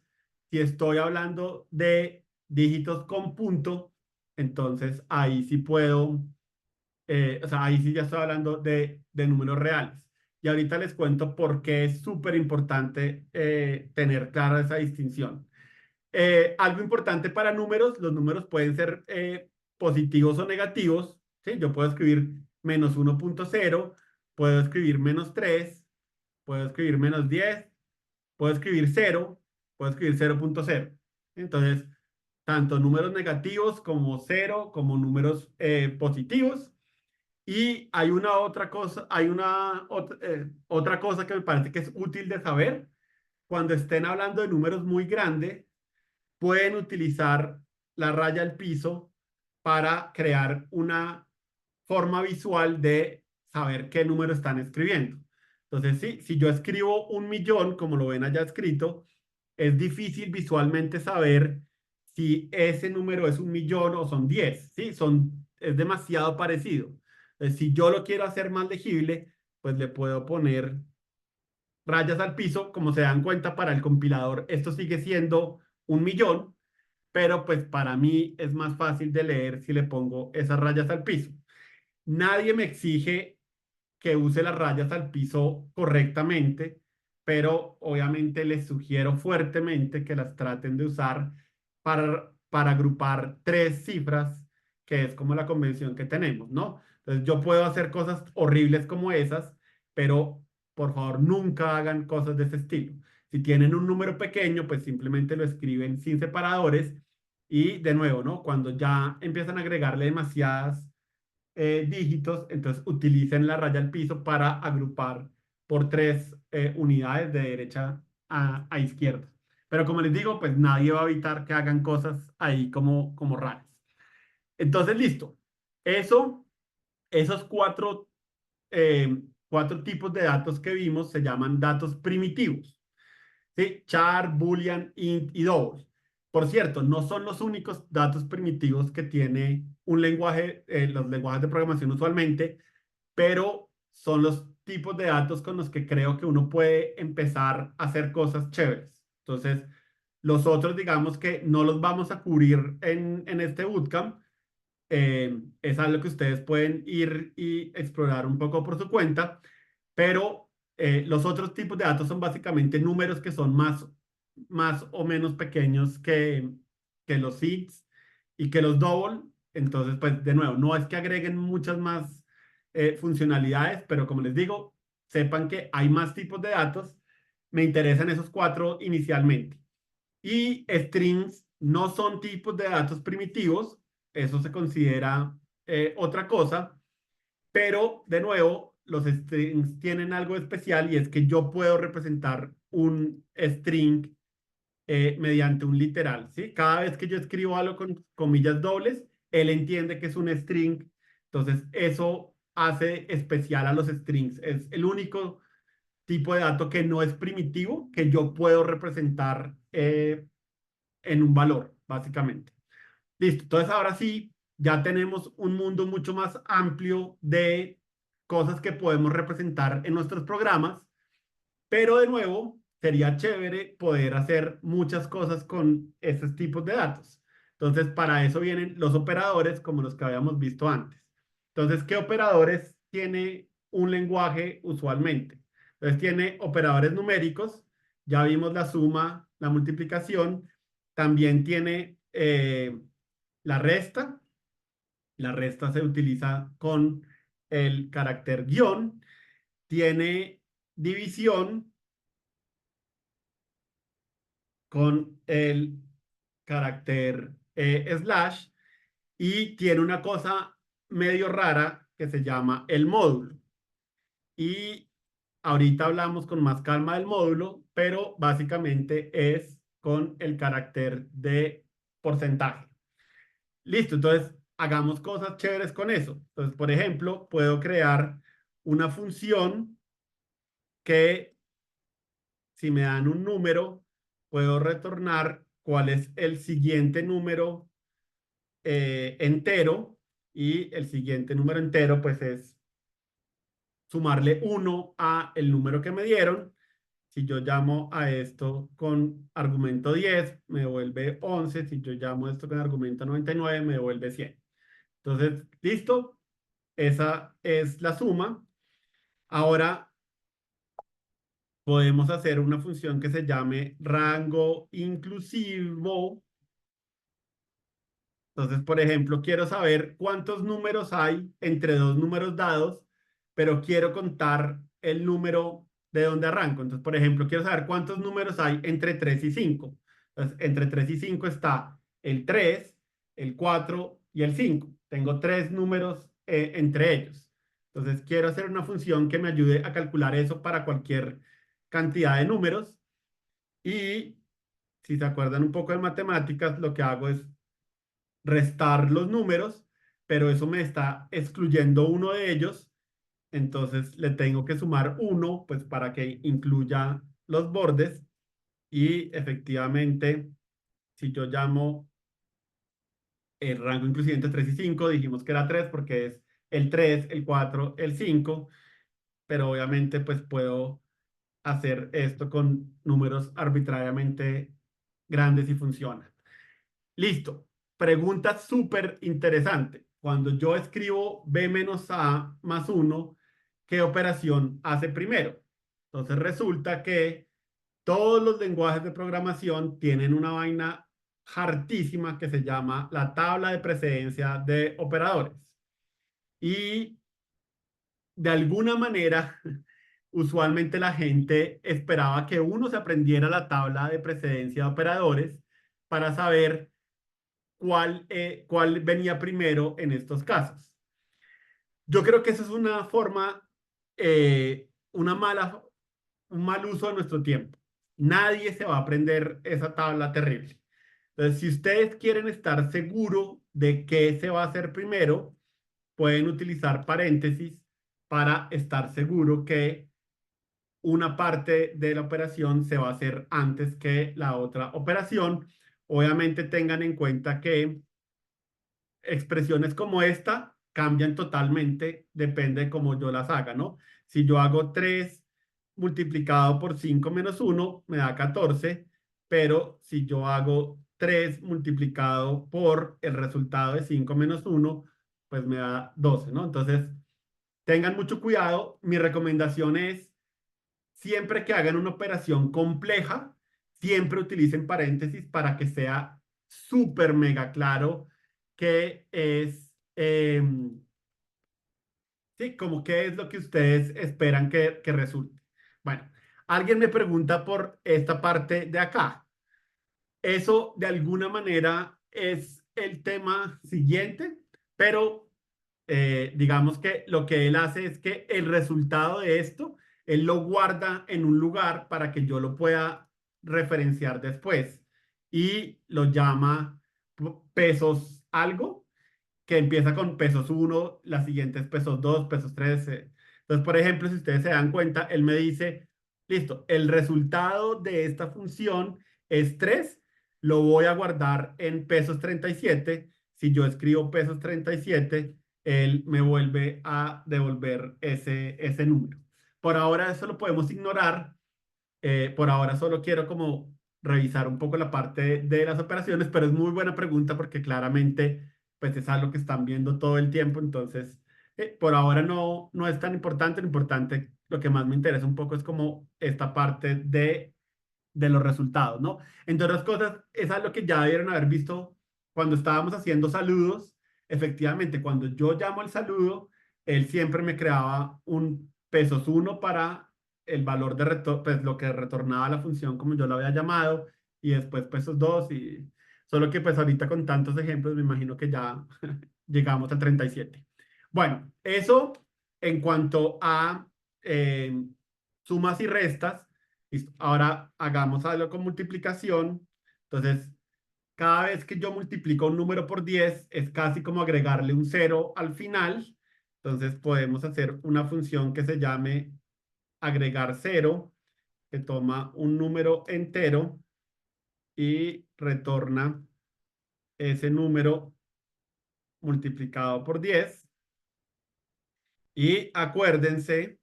Si estoy hablando de dígitos con punto, entonces ahí sí puedo, o sea, ahí sí ya estoy hablando de números reales. Y ahorita les cuento por qué es súper importante tener clara esa distinción. Algo importante para números, los números pueden ser positivos o negativos, ¿sí? Yo puedo escribir -1,0, puedo escribir -3, puedo escribir -10, puedo escribir 0, puedo escribir 0,0. Entonces, tanto números negativos como 0, como números positivos. Y hay una otra cosa, hay otra cosa que me parece que es útil de saber. Cuando estén hablando de números muy grandes, pueden utilizar la raya al piso para crear una forma visual de saber qué número están escribiendo. Entonces, sí, si yo escribo 1 millón, como lo ven allá escrito, es difícil visualmente saber si ese número es 1 millón o son 10, ¿sí? Es demasiado parecido. Entonces, si yo lo quiero hacer más legible, pues le puedo poner rayas al piso. Como se dan cuenta, para el compilador esto sigue siendo 1 millón, pero pues para mí es más fácil de leer si le pongo esas rayas al piso. Nadie me exige que use las rayas al piso correctamente, pero obviamente les sugiero fuertemente que las traten de usar para agrupar 3 cifras, que es como la convención que tenemos, ¿no? Entonces yo puedo hacer cosas horribles como esas, pero por favor nunca hagan cosas de ese estilo. Si tienen un número pequeño, pues simplemente lo escriben sin separadores y de nuevo, ¿no? Cuando ya empiezan a agregarle demasiadas dígitos, entonces utilicen la raya al piso para agrupar por 3 unidades de derecha a izquierda. Pero como les digo, pues nadie va a evitar que hagan cosas ahí como raras. Entonces, listo. Eso, esos cuatro tipos de datos que vimos se llaman datos primitivos. ¿Sí? Char, Boolean, int y double. Por cierto, no son los únicos datos primitivos que tiene un lenguaje, los lenguajes de programación usualmente, pero son los tipos de datos con los que creo que uno puede empezar a hacer cosas chéveres. Entonces, los otros, digamos que no los vamos a cubrir en este bootcamp. Es algo que ustedes pueden ir y explorar un poco por su cuenta, pero los otros tipos de datos son básicamente números que son más o menos pequeños que los seeds y que los double. Entonces, pues de nuevo, no es que agreguen muchas más funcionalidades, pero como les digo, sepan que hay más tipos de datos. Me interesan esos 4 inicialmente. Y strings no son tipos de datos primitivos, eso se considera otra cosa, pero de nuevo, los strings tienen algo especial y es que yo puedo representar un string mediante un literal, ¿sí? Cada vez que yo escribo algo con comillas dobles, él entiende que es un string, entonces eso hace especial a los strings. Es el único tipo de dato que no es primitivo, que yo puedo representar en un valor, básicamente. Listo, entonces ahora sí, ya tenemos un mundo mucho más amplio de cosas que podemos representar en nuestros programas, pero de nuevo, sería chévere poder hacer muchas cosas con estos tipos de datos. Entonces, para eso vienen los operadores, como los que habíamos visto antes. Entonces, ¿qué operadores tiene un lenguaje usualmente? Entonces, tiene operadores numéricos, ya vimos la suma, la multiplicación, también tiene la resta. La resta se utiliza con el carácter guión, tiene división con el carácter slash y tiene una cosa medio rara que se llama el módulo. Y ahorita hablamos con más calma del módulo, pero básicamente es con el carácter de porcentaje. Listo, entonces hagamos cosas chéveres con eso. Entonces, por ejemplo, puedo crear una función que si me dan un número, puedo retornar cuál es el siguiente número entero y el siguiente número entero pues es sumarle uno a el número que me dieron. Si yo llamo a esto con argumento 10 me devuelve 11. Si yo llamo a esto con argumento 99 me devuelve 100. Entonces, listo. Esa es la suma. Ahora podemos hacer una función que se llame rango inclusivo. Entonces, por ejemplo, quiero saber cuántos números hay entre dos números dados, pero quiero contar el número de donde arranco. Entonces, por ejemplo, quiero saber cuántos números hay entre 3 y 5. Entonces, entre 3 y 5 está el 3, el 4 y el 5. Tengo tres números entre ellos. Entonces, quiero hacer una función que me ayude a calcular eso para cualquier cantidad de números. Y si se acuerdan un poco de matemáticas, lo que hago es restar los números, pero eso me está excluyendo uno de ellos, entonces le tengo que sumar uno, pues para que incluya los bordes y efectivamente, si yo llamo el rango incluyente entre 3 y 5 dijimos que era 3 porque es el 3 el 4 el 5 pero obviamente pues puedo hacer esto con números arbitrariamente grandes y funciona. Listo. Pregunta súper interesante. Cuando yo escribo b menos a más uno, ¿qué operación hace primero? Entonces resulta que todos los lenguajes de programación tienen una vaina hartísima que se llama la tabla de precedencia de operadores. Y de alguna manera, usualmente la gente esperaba que uno se aprendiera la tabla de precedencia de operadores para saber cuál venía primero en estos casos. Yo creo que eso es una forma, una un mal uso de nuestro tiempo. Nadie se va a aprender esa tabla terrible. Entonces, si ustedes quieren estar seguros de qué se va a hacer primero, pueden utilizar paréntesis para estar seguro que una parte de la operación se va a hacer antes que la otra operación. Obviamente tengan en cuenta que expresiones como esta cambian totalmente, depende de cómo yo las haga, ¿no? Si yo hago 3 multiplicado por 5 menos uno me da 14, pero si yo hago 3 multiplicado por el resultado de 5 menos uno pues me da 12, ¿no? Entonces, tengan mucho cuidado. Mi recomendación es, siempre que hagan una operación compleja, siempre utilicen paréntesis para que sea súper mega claro qué es, sí, como qué es lo que ustedes esperan que resulte. Bueno, alguien me pregunta por esta parte de acá. Eso de alguna manera es el tema siguiente, pero digamos que lo que él hace es que el resultado de esto, él lo guarda en un lugar para que yo lo pueda referenciar después y lo llama pesos algo, que empieza con pesos uno, la siguiente es pesos 2, pesos 3. Entonces, por ejemplo, si ustedes se dan cuenta, él me dice, listo, el resultado de esta función es 3, lo voy a guardar en pesos 37. Si yo escribo pesos 37, él me vuelve a devolver ese número. Por ahora eso lo podemos ignorar. Por ahora solo quiero como revisar un poco la parte de las operaciones, pero es muy buena pregunta porque claramente pues es algo que están viendo todo el tiempo, entonces por ahora no es tan importante. Lo importante, lo que más me interesa un poco es como esta parte de los resultados, ¿no? Entre otras cosas, es algo que ya debieron haber visto cuando estábamos haciendo saludos. Efectivamente, cuando yo llamo el saludo, él siempre me creaba un pesos uno para el valor de pues lo que retornaba la función como yo lo había llamado, y después pesos dos. Y Solo que pues ahorita con tantos ejemplos me imagino que ya llegamos al 37. Bueno, eso en cuanto a eh, sumas y restas. Listo. Ahora hagamos algo con multiplicación. Entonces, cada vez que yo multiplico un número por 10 es casi como agregarle un cero al final. Entonces podemos hacer una función que se llame agregar cero, que toma un número entero y retorna ese número multiplicado por 10. Y acuérdense,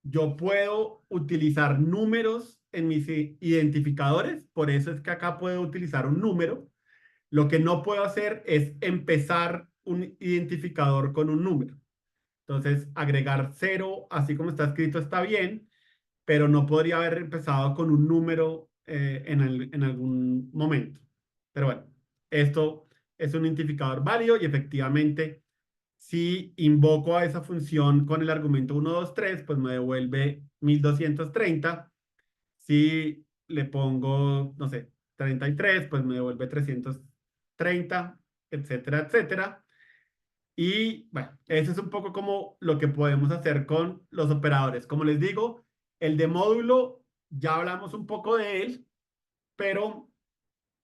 yo puedo utilizar números en mis identificadores, por eso es que acá puedo utilizar un número. Lo que no puedo hacer es empezar un identificador con un número. Entonces, agregar cero, así como está escrito, está bien, pero no podría haber empezado con un número en algún momento. Pero bueno, esto es un identificador válido y efectivamente, si invoco a esa función con el argumento 1, 2, 3, pues me devuelve 1230. Si le pongo, no sé, 33, pues me devuelve 330, etcétera, etcétera. Y bueno, eso es un poco como lo que podemos hacer con los operadores. Como les digo, el de módulo, ya hablamos un poco de él, pero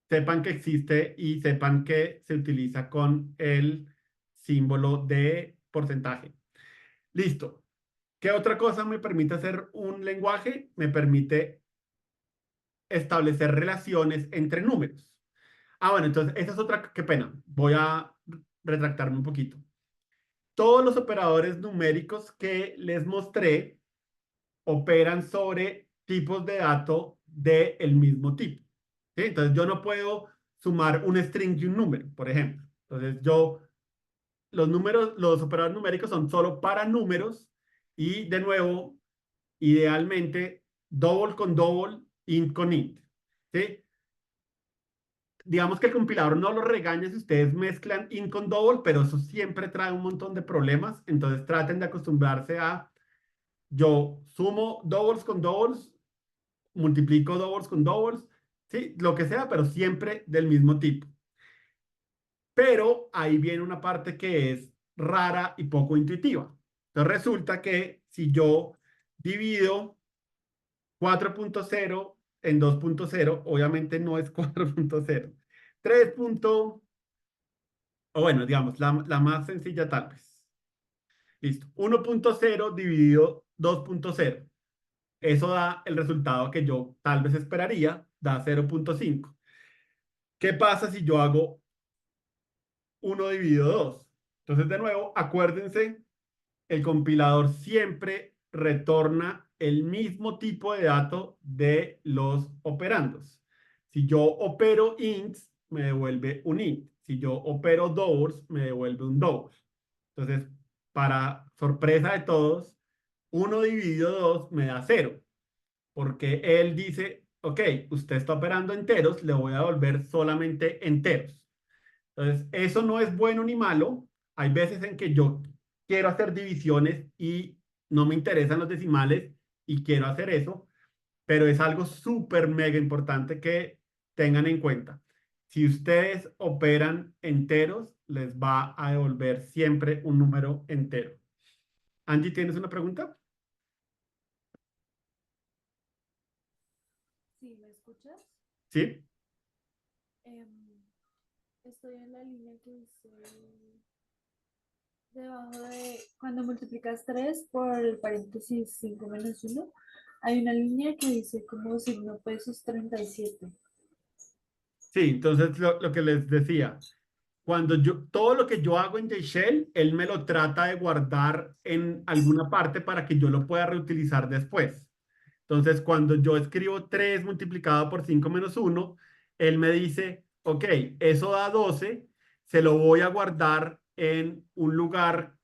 sepan que existe y sepan que se utiliza con el símbolo de porcentaje. Listo. ¿Qué otra cosa me permite hacer un lenguaje? Me permite establecer relaciones entre números. Ah, bueno, entonces, esa es otra, qué pena. Voy a retractarme un poquito. Todos los operadores numéricos que les mostré operan sobre tipos de datos del mismo tipo. ¿Sí? Entonces, yo no puedo sumar un string y un número, por ejemplo. Entonces, los números, los operadores numéricos son solo para números y, de nuevo, idealmente, double con double, int con int. ¿Sí? Digamos que el compilador no lo regaña si ustedes mezclan int con double, pero eso siempre trae un montón de problemas. Entonces traten de acostumbrarse a yo sumo doubles con doubles, multiplico doubles con doubles, sí, lo que sea, pero siempre del mismo tipo. Pero ahí viene una parte que es rara y poco intuitiva. Entonces resulta que si yo divido 4.0 en 2.0, obviamente no es 4.0. 3. O bueno, digamos, la más sencilla tal vez. Listo. 1.0 dividido 2.0. Eso da el resultado que yo tal vez esperaría, da 0.5. ¿Qué pasa si yo hago 1 dividido 2? Entonces, de nuevo, acuérdense, el compilador siempre retorna el mismo tipo de dato de los operandos. Si yo opero ints, me devuelve un int. Si yo opero doubles, me devuelve un double. Entonces, para sorpresa de todos, 1 dividido 2 me da 0, porque él dice, ok, usted está operando enteros, le voy a devolver solamente enteros. Entonces, eso no es bueno ni malo. Hay veces en que yo quiero hacer divisiones y no me interesan los decimales y quiero hacer eso, pero es algo súper mega importante que tengan en cuenta. Si ustedes operan enteros, les va a devolver siempre un número entero. Angie, ¿tienes una pregunta? Sí, ¿me escuchas? Sí. Em, Estoy en la línea que dice debajo de cuando multiplicas 3 por el paréntesis 5 menos uno, hay una línea que dice como signo pesos 37. Sí, entonces lo que les decía, cuando todo lo que yo hago en JShell, él me lo trata de guardar en alguna parte para que yo lo pueda reutilizar después. Entonces, cuando yo escribo 3 multiplicado por 5 menos uno, él me dice, ok, eso da 12, se lo voy a guardar en un lugar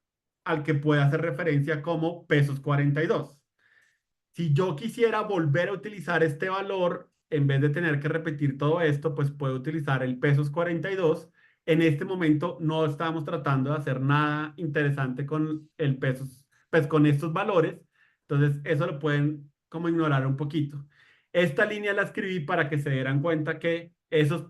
al que pueda hacer referencia como pesos 42. Si yo quisiera volver a utilizar este valor, en vez de tener que repetir todo esto, pues puedo utilizar el pesos 42. En este momento no estamos tratando de hacer nada interesante con el pesos, pues con estos valores. Entonces, eso lo pueden como ignorar un poquito. Esta línea la escribí para que se dieran cuenta que esos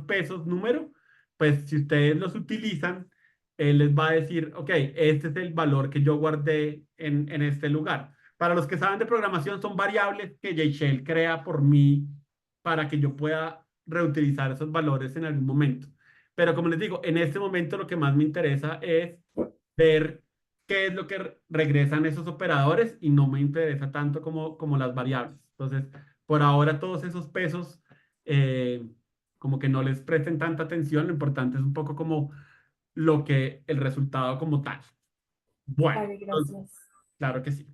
pesos número, pues si ustedes los utilizan, él les va a decir, ok, este es el valor que yo guardé en este lugar. Para los que saben de programación, son variables que J-Shell crea por mí para que yo pueda reutilizar esos valores en algún momento. Pero como les digo, en este momento lo que más me interesa es ver qué es lo que regresan esos operadores y no me interesa tanto como las variables. Entonces, por ahora todos esos pesos, eh, como que no les presten tanta atención, lo importante es un poco como el resultado como tal. Bueno, Vale, entonces, gracias. claro que sí.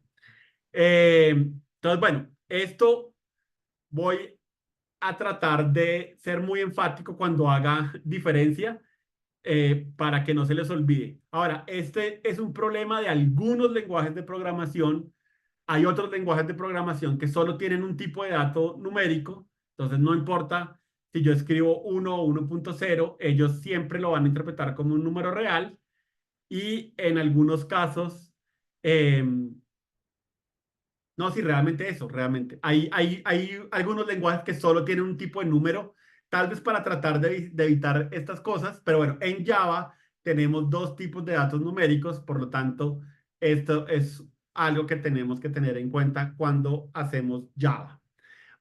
Entonces, bueno, esto voy a tratar de ser muy enfático cuando haga diferencia para que no se les olvide. Ahora, este es un problema de algunos lenguajes de programación. Hay otros lenguajes de programación que solo tienen un tipo de dato numérico, entonces no importa si yo escribo 1 o 1.0, ellos siempre lo van a interpretar como un número real y en algunos casos, eh, no, sí, realmente eso, realmente. Hay algunos lenguajes que solo tienen un tipo de número, tal vez para tratar de evitar estas cosas, pero bueno, en Java tenemos dos tipos de datos numéricos, por lo tanto, esto es algo que tenemos que tener en cuenta cuando hacemos Java.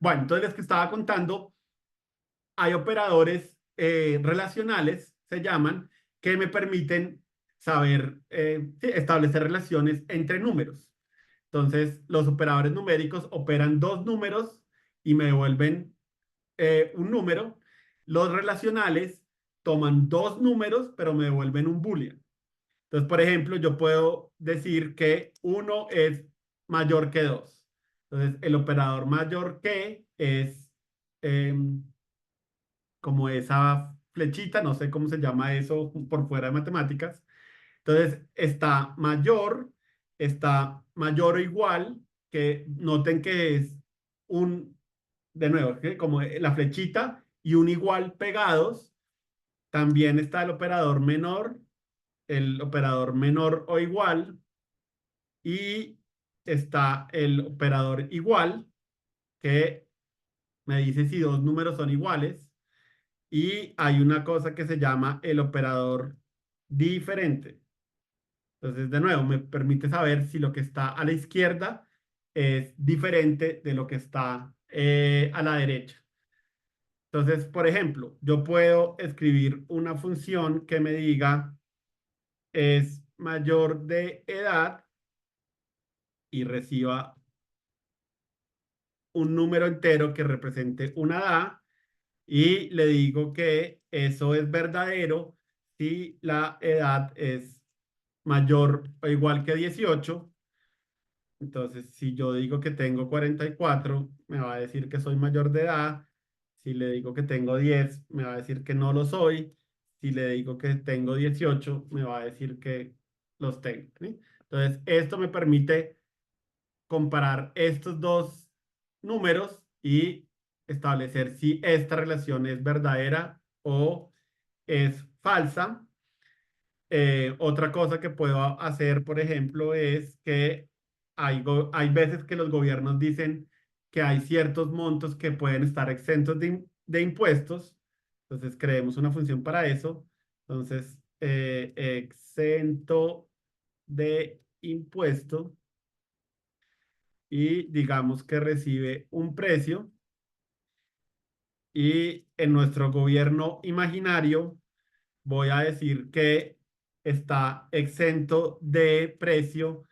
Bueno, entonces les que estaba contando, hay operadores relacionales, se llaman, que me permiten saber, sí, establecer relaciones entre números. Entonces, los operadores numéricos operan dos números y me devuelven un número. Los relacionales toman dos números, pero me devuelven un boolean. Entonces, por ejemplo, yo puedo decir que uno es mayor que dos. Entonces, el operador mayor que es como esa flechita, no sé cómo se llama eso por fuera de matemáticas. Entonces, está mayor o igual, que noten que es un, de nuevo, ¿sí? Como la flechita y un igual pegados. También está el operador menor o igual, y está el operador igual, que me dice si dos números son iguales. Y hay una cosa que se llama el operador diferente. Entonces, de nuevo, me permite saber si lo que está a la izquierda es diferente de lo que está a la derecha. Entonces, por ejemplo, yo puedo escribir una función que me diga es mayor de edad y reciba un número entero que represente una edad y le digo que eso es verdadero si la edad es mayor o igual que 18. Entonces, si yo digo que tengo 44, me va a decir que soy mayor de edad. Si le digo que tengo 10, me va a decir que no lo soy. Si le digo que tengo 18, me va a decir que los tengo, ¿sí? Entonces, esto me permite comparar estos dos números y establecer si esta relación es verdadera o es falsa. Otra cosa que puedo hacer, por ejemplo, es que hay veces que los gobiernos dicen que hay ciertos montos que pueden estar exentos de impuestos. Entonces, creemos una función para eso. Entonces, exento de impuesto y digamos que recibe un precio y en nuestro gobierno imaginario voy a decir que está exento de precio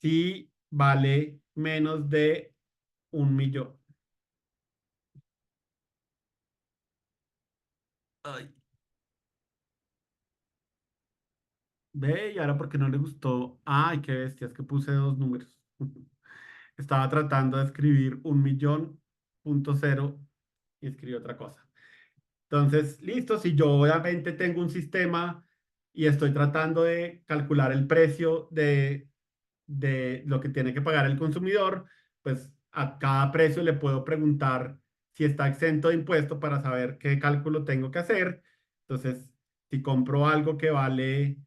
si vale menos de 1 millón. Ay, ve, y ahora porque no le gustó. Ay, qué bestias, que puse dos números. Estaba tratando de escribir 1 millón.0 y escribí otra cosa. Entonces, listo, si yo obviamente tengo un sistema y estoy tratando de calcular el precio de lo que tiene que pagar el consumidor, pues a cada precio le puedo preguntar si está exento de impuesto para saber qué cálculo tengo que hacer. Entonces, si compro algo que vale,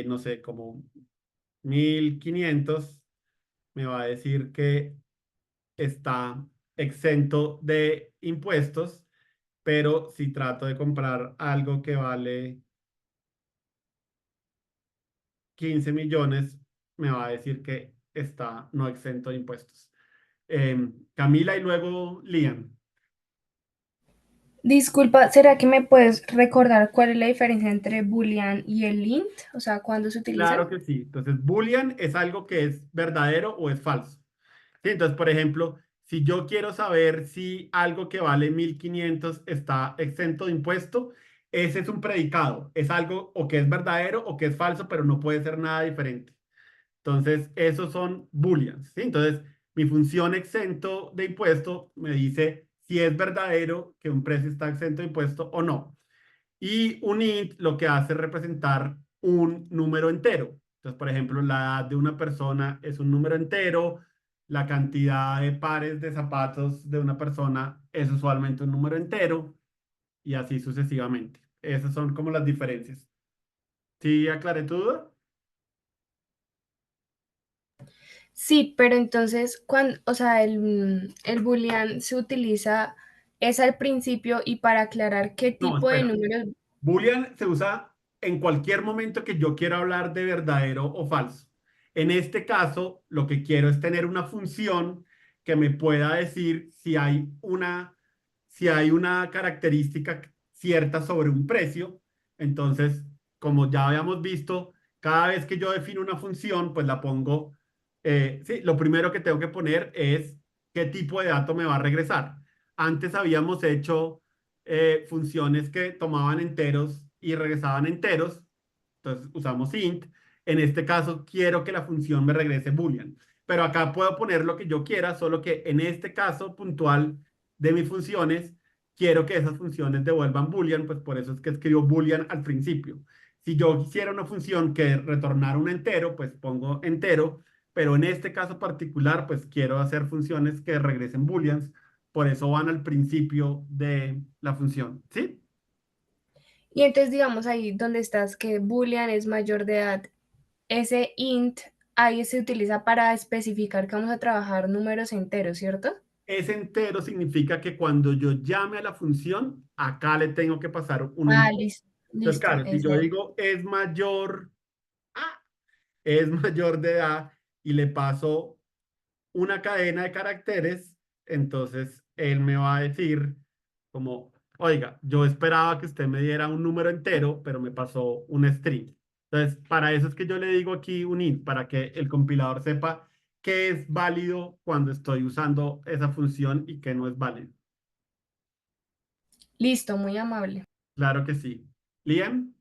no sé, como 1.500, me va a decir que está exento de impuestos. pero si trato de comprar algo que vale 15 millones, me va a decir que está no exento de impuestos. Camila y luego Liam. Disculpa, ¿será que me puedes recordar cuál es la diferencia entre Boolean y el int? O sea, ¿cuándo se utilizan? Claro que sí. Entonces, Boolean es algo que es verdadero o es falso. Sí, entonces, por ejemplo, si yo quiero saber si algo que vale 1.500 está exento de impuesto, ese es un predicado. Es algo o que es verdadero o que es falso, pero no puede ser nada diferente. Entonces, esos son booleans, ¿sí? Entonces, mi función exento de impuesto me dice si es verdadero que un precio está exento de impuesto o no. Y un int lo que hace es representar un número entero. Entonces, por ejemplo, la edad de una persona es un número entero, la cantidad de pares de zapatos de una persona es usualmente un número entero y así sucesivamente. Esas son como las diferencias. ¿Sí aclaré tu duda? Sí, pero entonces, cuando, o sea, el boolean se utiliza es al principio y para aclarar qué No, tipo de espera. números. Boolean se usa en cualquier momento que yo quiera hablar de verdadero o falso. En este caso, lo que quiero es tener una función que me pueda decir si hay una característica cierta sobre un precio. Entonces, como ya habíamos visto, cada vez que yo defino una función, pues la pongo, sí, lo primero que tengo que poner es qué tipo de dato me va a regresar. Antes habíamos hecho funciones que tomaban enteros y regresaban enteros. Entonces usamos int. En este caso quiero que la función me regrese boolean. Pero acá puedo poner lo que yo quiera, solo que en este caso puntual de mis funciones, quiero que esas funciones devuelvan boolean, pues por eso es que escribo boolean al principio. Si yo quisiera una función que retornara un entero, pues pongo entero, pero en este caso particular, pues quiero hacer funciones que regresen booleans, por eso van al principio de la función, ¿sí? Y entonces, digamos ahí donde estás, que boolean es mayor de edad, ese int ahí se utiliza para especificar que vamos a trabajar números enteros, ¿cierto? Ese entero significa que cuando yo llame a la función, acá le tengo que pasar un Ah, entero. listo, Entonces, listo, claro, si yo exacto. digo es mayor de edad y le paso una cadena de caracteres, entonces él me va a decir como, oiga, yo esperaba que usted me diera un número entero, pero me pasó un string. Entonces, para eso es que yo le digo aquí un int, para que el compilador sepa qué es válido cuando estoy usando esa función y qué no es válido. Listo, muy amable. Claro que sí. Liam,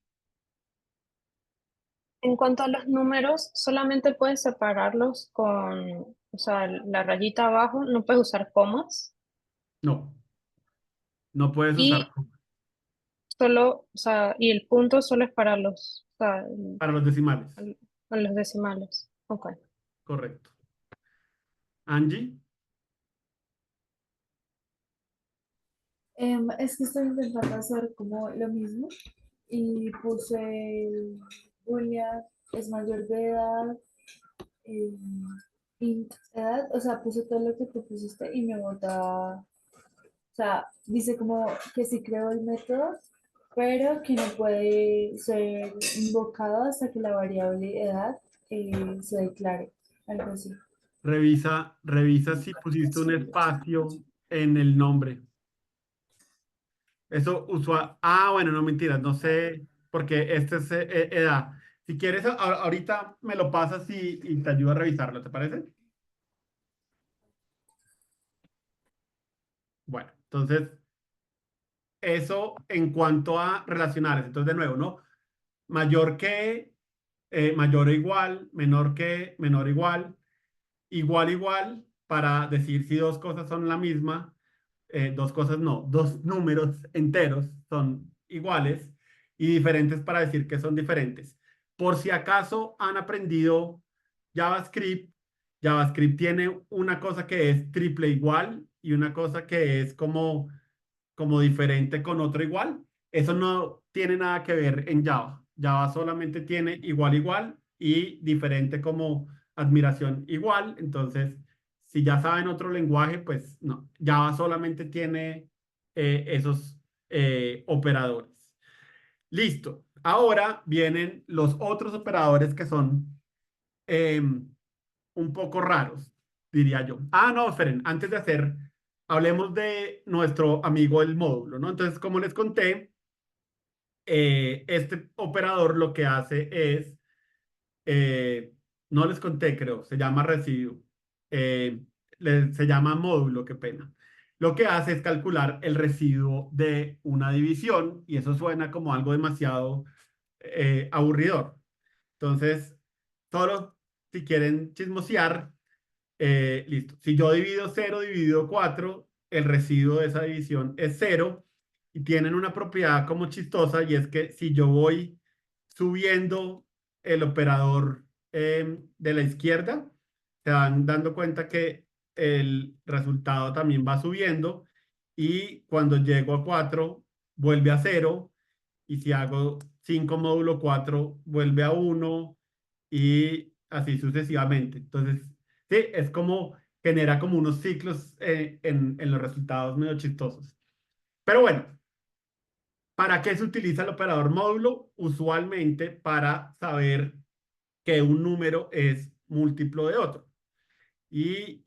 En cuanto a los números, solamente puedes separarlos con, o sea, la rayita abajo, no puedes usar comas no, no puedes usar y solo, o sea, y el punto solo es para los, o sea, para los decimales. para los decimales. Ok. Correcto. Angie, Es que estoy intentando hacer como lo mismo y puse Julia es mayor de edad, eh, int edad, o sea, puse todo lo que tú pusiste y me bota, o sea, dice como que sí creo el método, pero que no puede ser invocado hasta que la variable edad se declare, algo así. revisa si pusiste un espacio en el nombre. Eso usual. Ah, bueno, no mentiras, no sé, porque este es edad. Si quieres, ahorita me lo pasas y te ayudo a revisarlo, ¿te parece? Bueno, entonces, eso en cuanto a relacionales. Entonces, de nuevo, ¿no? Mayor que, mayor o igual, menor que, menor o igual, igual, igual, para decir si dos cosas son la misma, dos cosas no, dos números enteros son iguales y diferentes para decir que son diferentes. Por si acaso han aprendido JavaScript, JavaScript tiene una cosa que es triple igual y una cosa que es como diferente con otro igual. Eso no tiene nada que ver en Java. Java solamente tiene igual, igual y diferente como admiración igual. Entonces, si ya saben otro lenguaje, pues no. Java solamente tiene esos operadores. Listo. Ahora vienen los otros operadores que son un poco raros, diría yo. Ah, no, esperen, antes de hacer, hablemos de nuestro amigo el módulo, ¿no? Entonces, como les conté, este operador lo que hace es, eh, no les conté, creo, se llama residuo, eh, se llama módulo, qué pena. Lo que hace es calcular el residuo de una división y eso suena como algo demasiado aburridor. Entonces, solo si quieren chismosear, listo. Si yo divido 0 dividido 4 el residuo de esa división es 0 y tienen una propiedad como chistosa y es que si yo voy subiendo el operador de la izquierda, se van dando cuenta que el resultado también va subiendo y cuando llego a 4 vuelve a 0 y si hago 5 módulo 4 vuelve a 1 y así sucesivamente. Entonces, sí, es como genera como unos ciclos en los resultados medio chistosos. Pero bueno, ¿para qué se utiliza el operador módulo? Usualmente para saber que un número es múltiplo de otro. Y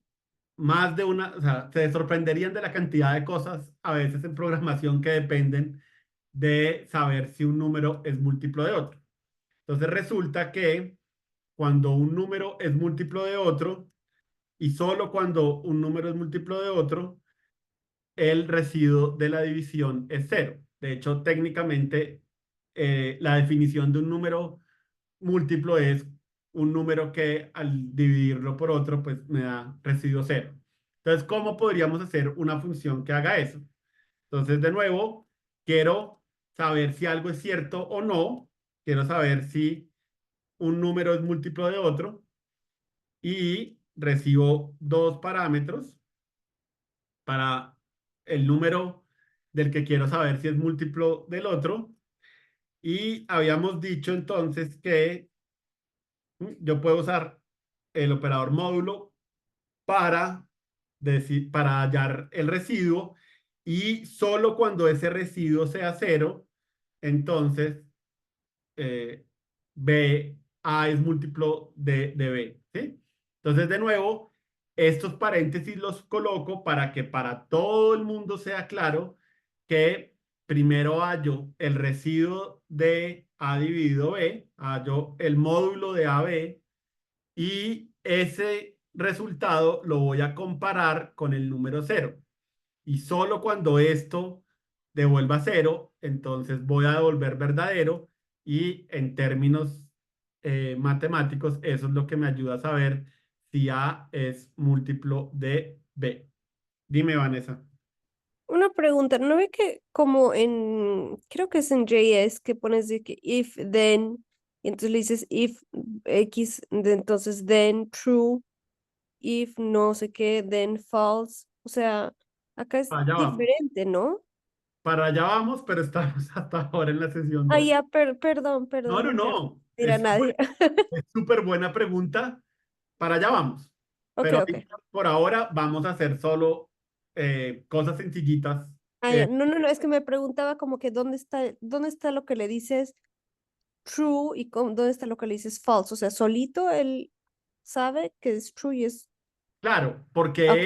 más de una, o sea, se sorprenderían de la cantidad de cosas a veces en programación que dependen de saber si un número es múltiplo de otro. Entonces resulta que cuando un número es múltiplo de otro, y solo cuando un número es múltiplo de otro, el residuo de la división es cero. De hecho, técnicamente, la definición de un número múltiplo es un número que al dividirlo por otro, pues me da residuo cero. Entonces, ¿cómo podríamos hacer una función que haga eso? Entonces, de nuevo, quiero saber si algo es cierto o no. Quiero saber si un número es múltiplo de otro y recibo dos parámetros para el número del que quiero saber si es múltiplo del otro. Y habíamos dicho entonces que yo puedo usar el operador módulo para, para hallar el residuo y solo cuando ese residuo sea cero, entonces eh, B, A es múltiplo de B, ¿sí? Entonces, de nuevo, estos paréntesis los coloco para que para todo el mundo sea claro que primero hallo el residuo de A dividido B, hallo el módulo de AB y ese resultado lo voy a comparar con el número cero. Y solo cuando esto devuelva cero, entonces voy a devolver verdadero y en términos matemáticos eso es lo que me ayuda a saber si A es múltiplo de B. Dime, Vanessa. Una pregunta, ¿no ve que como creo que es en JS que pones de que if, then, y entonces le dices if X, entonces then true, if no sé qué, then false? O sea, acá es Para allá vamos. diferente, ¿no? Para allá vamos, pero estamos hasta ahora en la sesión Ah, 2. ya, perdón, No, no, perdón, ya no no. dirá nadie. Es súper buena pregunta. Para allá vamos. Ok, Pero ok. ahorita, por ahora vamos a hacer solo cosas sencillitas. Ah, ya. No, no, no, es que me preguntaba como que dónde está lo que le dices true y dónde está lo que le dices false. O sea, solito él sabe que es true y es. Claro, porque Ok,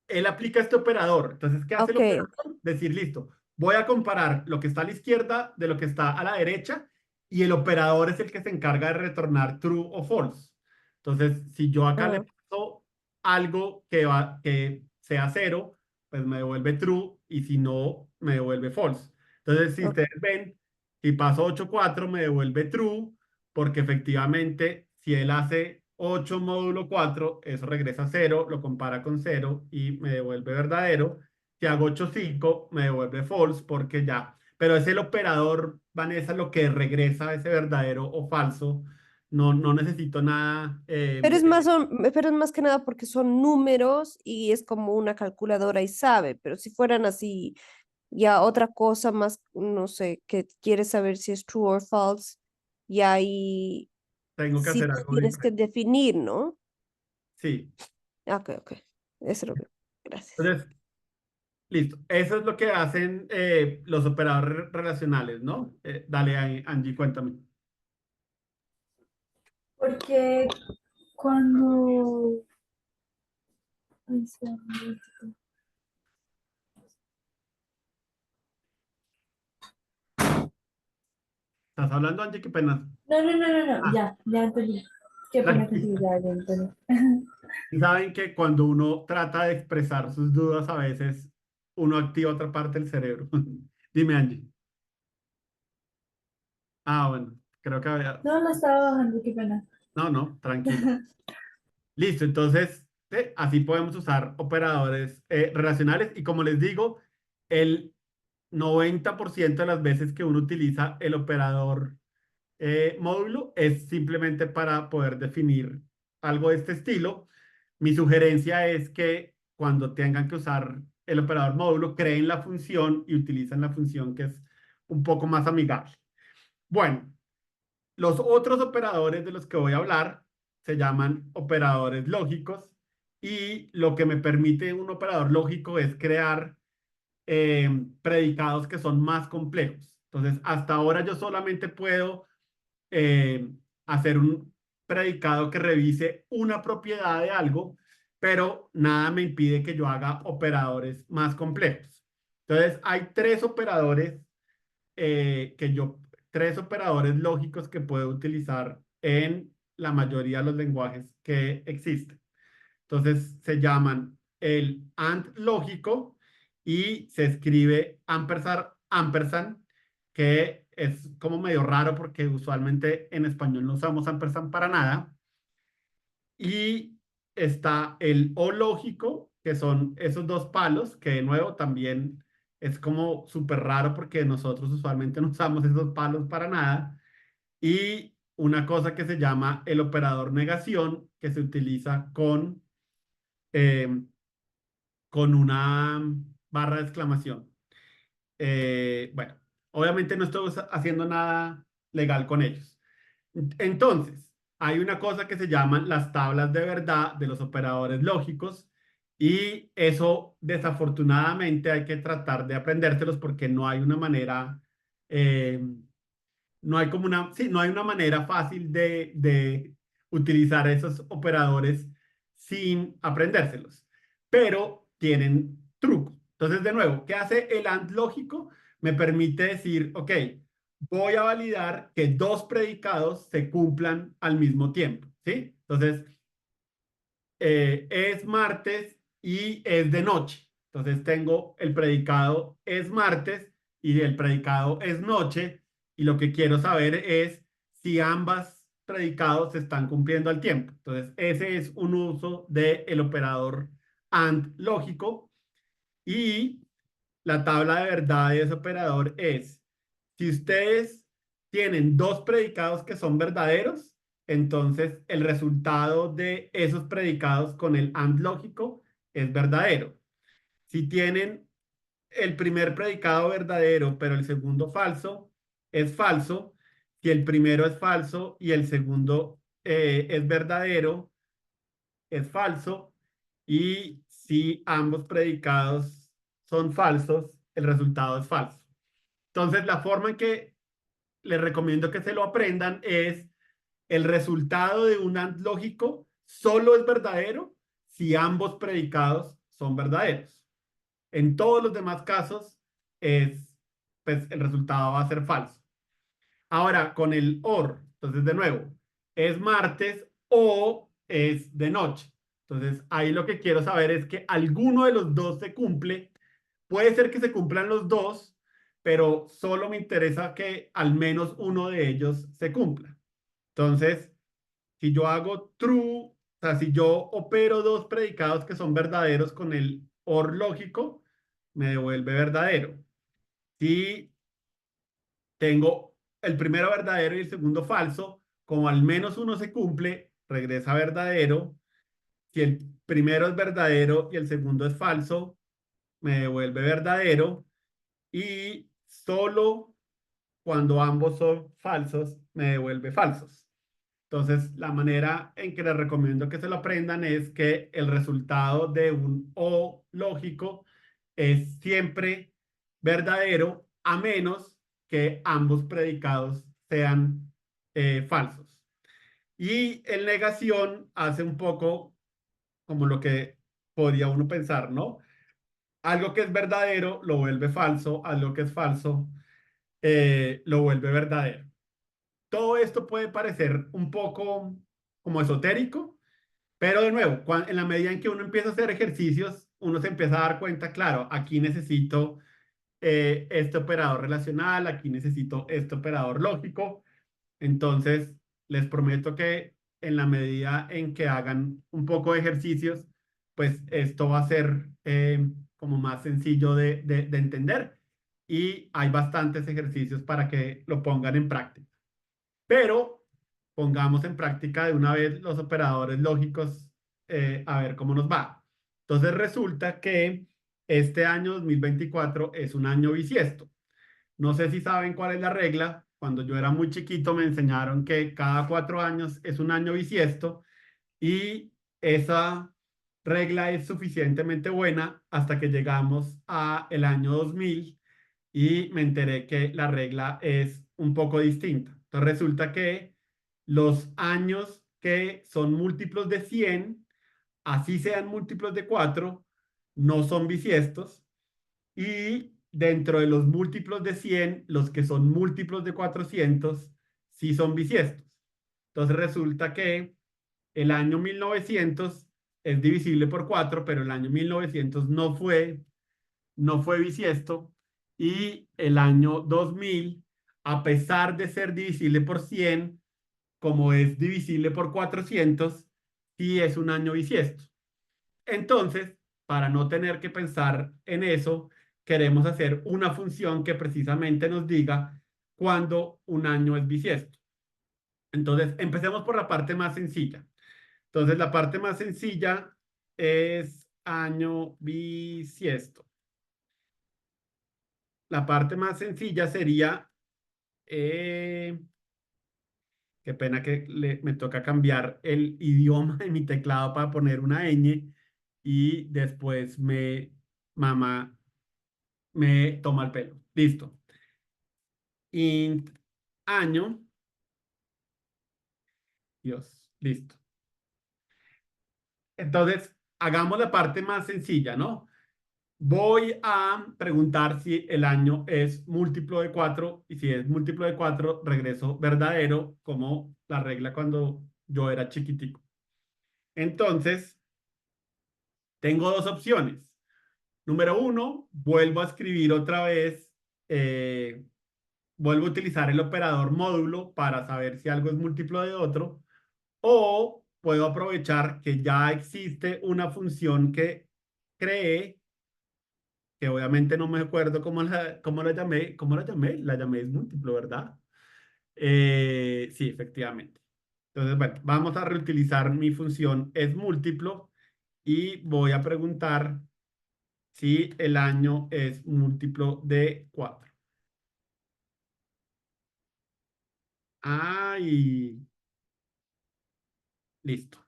él aplica este operador. Entonces, ¿qué hace el ok. operador? Decir, listo, voy a comparar lo que está a la izquierda de lo que está a la derecha y el operador es el que se encarga de retornar true o false. Entonces, si yo acá le Ah, paso algo que sea cero, pues me devuelve true y si no, me devuelve false. Entonces, si ok. ustedes ven, si paso 8,4 me devuelve true porque efectivamente, si él hace 8 módulo 4 eso regresa a 0, lo compara con 0 y me devuelve verdadero. Si hago 8,5 me devuelve false porque ya. Pero es el operador, Vanessa, lo que regresa ese verdadero o falso. No, no necesito nada. Pero es más que nada porque son números y es como una calculadora y sabe, pero si fueran así, ya otra cosa más, no sé, que quieres saber si es true o false, y ahí Tengo que sí hacer tú algo tienes que diferente. definir, ¿no? Sí. Ok, ok. Eso es lo que. Gracias. Entonces, Listo. Eso es lo que hacen los operadores relacionales, ¿no? Dale, Angie, cuéntame. Porque cuando... Ay, espera un momentito. ¿Estás hablando, Angie? Qué pena. No, Ah, ya entendí. Qué pena contigo, tranquila. ya entendí. Y saben que cuando uno trata de expresar sus dudas, a veces uno activa otra parte del cerebro. Dime, Angie. Ah, bueno, creo que había... No, estaba bajando, qué pena. No, no, tranquila. Listo, entonces, así podemos usar operadores relacionales y como les digo, el 90% de las veces que uno utiliza el operador módulo es simplemente para poder definir algo de este estilo. Mi sugerencia es que cuando tengan que usar el operador módulo, creen la función y utilicen la función que es un poco más amigable. Bueno, los otros operadores de los que voy a hablar se llaman operadores lógicos y lo que me permite un operador lógico es crear predicados que son más complejos. Entonces, hasta ahora yo solamente puedo eh, hacer un predicado que revise una propiedad de algo, pero nada me impide que yo haga operadores más complejos. Entonces, hay tres operadores lógicos que puedo utilizar en la mayoría de los lenguajes que existen. Entonces, se llaman el AND lógico y se escribe ampersand, que es como medio raro porque usualmente en español no usamos ampersand para nada. Y está el O lógico, que son esos dos palos, que de nuevo también es como súper raro porque nosotros usualmente no usamos esos palos para nada. Y una cosa que se llama el operador negación, que se utiliza eh, con una barra de exclamación. Bueno, obviamente no estoy haciendo nada legal con ellos. Entonces, hay una cosa que se llaman las tablas de verdad de los operadores lógicos y eso desafortunadamente hay que tratar de aprendérselos porque no hay una manera, eh, no hay como una, sí, no hay una manera fácil de utilizar esos operadores sin aprendérselos, pero tienen truco. Entonces, de nuevo, ¿qué hace el AND lógico? Me permite decir, ok, voy a validar que dos predicados se cumplan al mismo tiempo, ¿sí? Entonces, es martes y es de noche. Entonces tengo el predicado es martes y el predicado es noche y lo que quiero saber es si ambas predicados se están cumpliendo al tiempo. Entonces ese es un uso del operador AND lógico y la tabla de verdad de ese operador es, si ustedes tienen dos predicados que son verdaderos, entonces el resultado de esos predicados con el AND lógico es verdadero. Si tienen el primer predicado verdadero, pero el segundo falso, es falso. Si el primero es falso y el segundo es verdadero, es falso. Y si ambos predicados son falsos, el resultado es falso. Entonces, la forma en que les recomiendo que se lo aprendan es el resultado de un AND lógico solo es verdadero si ambos predicados son verdaderos. En todos los demás casos, pues, el resultado va a ser falso. Ahora, con el OR, entonces de nuevo, ¿es martes o es de noche? Entonces, ahí lo que quiero saber es que alguno de los dos se cumple. Puede ser que se cumplan los dos, pero solo me interesa que al menos uno de ellos se cumpla. Entonces, si yo hago true, o sea, si yo opero dos predicados que son verdaderos con el OR lógico, me devuelve verdadero. Si tengo el primero verdadero y el segundo falso, como al menos uno se cumple, regresa verdadero. Si el primero es verdadero y el segundo es falso, me devuelve verdadero. Y solo cuando ambos son falsos, me devuelve falsos. Entonces, la manera en que les recomiendo que se lo aprendan es que el resultado de un O lógico es siempre verdadero a menos que ambos predicados sean falsos. Y el negación hace un poco como lo que podría uno pensar, ¿no? Algo que es verdadero lo vuelve falso, algo que es falso lo vuelve verdadero. Todo esto puede parecer un poco como esotérico, pero de nuevo, en la medida en que uno empieza a hacer ejercicios, uno se empieza a dar cuenta, claro, aquí necesito este operador relacional, aquí necesito este operador lógico. Entonces, les prometo que en la medida en que hagan un poco de ejercicios, pues esto va a ser como más sencillo de entender y hay bastantes ejercicios para que lo pongan en práctica. Pero pongamos en práctica de una vez los operadores lógicos a ver cómo nos va. Entonces resulta que este año 2024 es un año bisiesto. No sé si saben cuál es la regla. Cuando yo era muy chiquito me enseñaron que cada 4 años es un año bisiesto y esa regla es suficientemente buena hasta que llegamos a el año 2000 y me enteré que la regla es un poco distinta. Entonces resulta que los años que son múltiplos de 100, así sean múltiplos de 4, no son bisiestos. Y dentro de los múltiplos de 100, los que son múltiplos de 400, sí son bisiestos. Entonces resulta que el año 1900 es divisible por 4, pero el año 1900 no fue bisiesto. Y el año 2000, a pesar de ser divisible por 100, como es divisible por 400, sí es un año bisiesto. Entonces, para no tener que pensar en eso, queremos hacer una función que precisamente nos diga cuándo un año es bisiesto. Entonces, empecemos por la parte más sencilla. Entonces, la parte más sencilla es año bisiesto. La parte más sencilla sería, qué pena que me toca cambiar el idioma de mi teclado para poner una ñ y después mamá me toma el pelo. Listo. Int año. Dios, listo. Entonces, hagamos la parte más sencilla, ¿no? Voy a preguntar si el año es múltiplo de 4 y si es múltiplo de 4, regreso verdadero como la regla cuando yo era chiquitico. Entonces, tengo dos opciones. Número uno, vuelvo a escribir otra vez, vuelvo a utilizar el operador módulo para saber si algo es múltiplo de otro, o puedo aprovechar que ya existe una función que creé, que obviamente no me acuerdo cómo la llamé. ¿Cómo la llamé? La llamé es múltiplo, ¿verdad? Sí, efectivamente. Entonces, bueno, vamos a reutilizar mi función es múltiplo y voy a preguntar si el año es múltiplo de 4. Ah, y listo.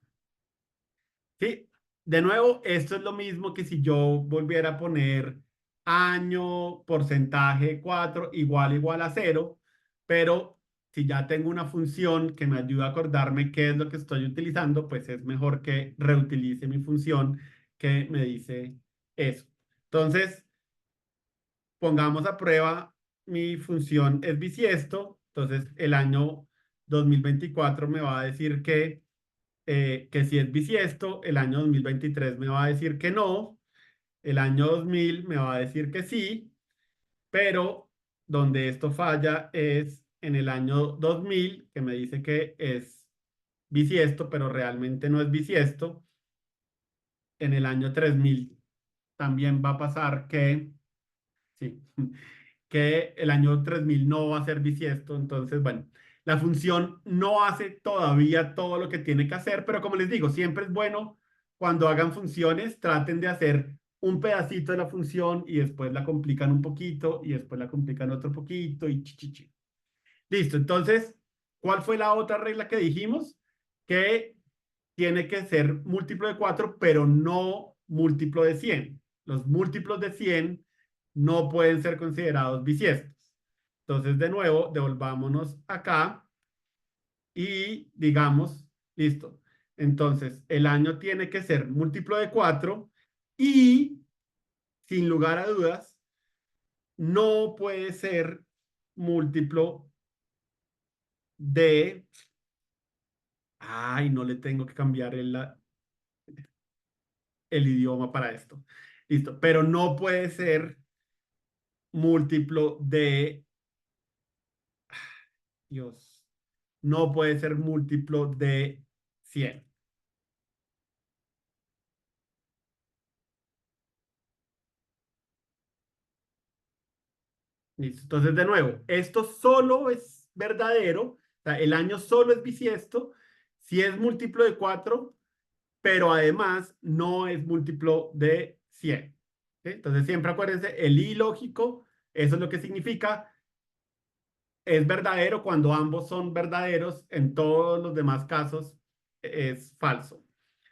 Sí, de nuevo, esto es lo mismo que si yo volviera a poner año, porcentaje 4, igual a 0, pero si ya tengo una función que me ayuda a acordarme qué es lo que estoy utilizando, pues es mejor que reutilice mi función que me dice eso. Entonces, pongamos a prueba mi función es bisiesto, entonces el año 2024 me va a decir que si es bisiesto, el año 2023 me va a decir que no, el año 2000 me va a decir que sí, pero donde esto falla es en el año 2000, que me dice que es bisiesto, pero realmente no es bisiesto. En el año 3000 también va a pasar sí, que el año 3000 no va a ser bisiesto. Entonces, bueno, la función no hace todavía todo lo que tiene que hacer, pero como les digo, siempre es bueno cuando hagan funciones, traten de hacer un pedacito de la función y después la complican un poquito y después la complican otro poquito y chichichi. Listo, entonces, ¿cuál fue la otra regla que dijimos? Que tiene que ser múltiplo de 4, pero no múltiplo de 100. los múltiplos de 100 no pueden ser considerados bisiestos. Entonces, de nuevo, devolvámonos acá y digamos, listo. Entonces, el año tiene que ser múltiplo de 4 y, sin lugar a dudas, no puede ser múltiplo de... Ay, no le tengo que cambiar el idioma para esto. Listo, pero no puede ser múltiplo de... Dios, no puede ser múltiplo de 100. Listo. Entonces, de nuevo, esto solo es verdadero, o sea, el año solo es bisiesto si es múltiplo de 4, pero además no es múltiplo de 100. ¿Sí? Entonces, siempre acuérdense, el i lógico, eso es lo que significa, es verdadero cuando ambos son verdaderos, en todos los demás casos es falso.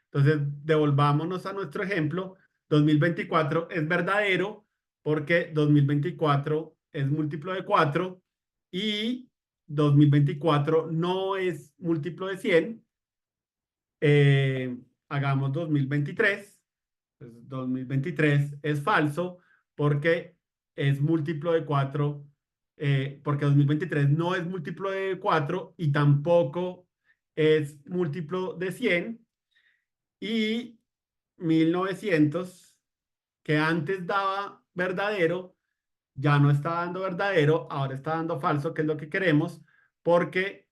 Entonces, devolvámonos a nuestro ejemplo. 2024 es verdadero porque 2024 es múltiplo de 4 y 2024 no es múltiplo de 100. Hagamos 2023. Entonces, 2023 es falso porque es múltiplo de 4, porque 2023 no es múltiplo de 4 y tampoco es múltiplo de 100. Y 1900, que antes daba verdadero, ya no está dando verdadero, ahora está dando falso, que es lo que queremos, porque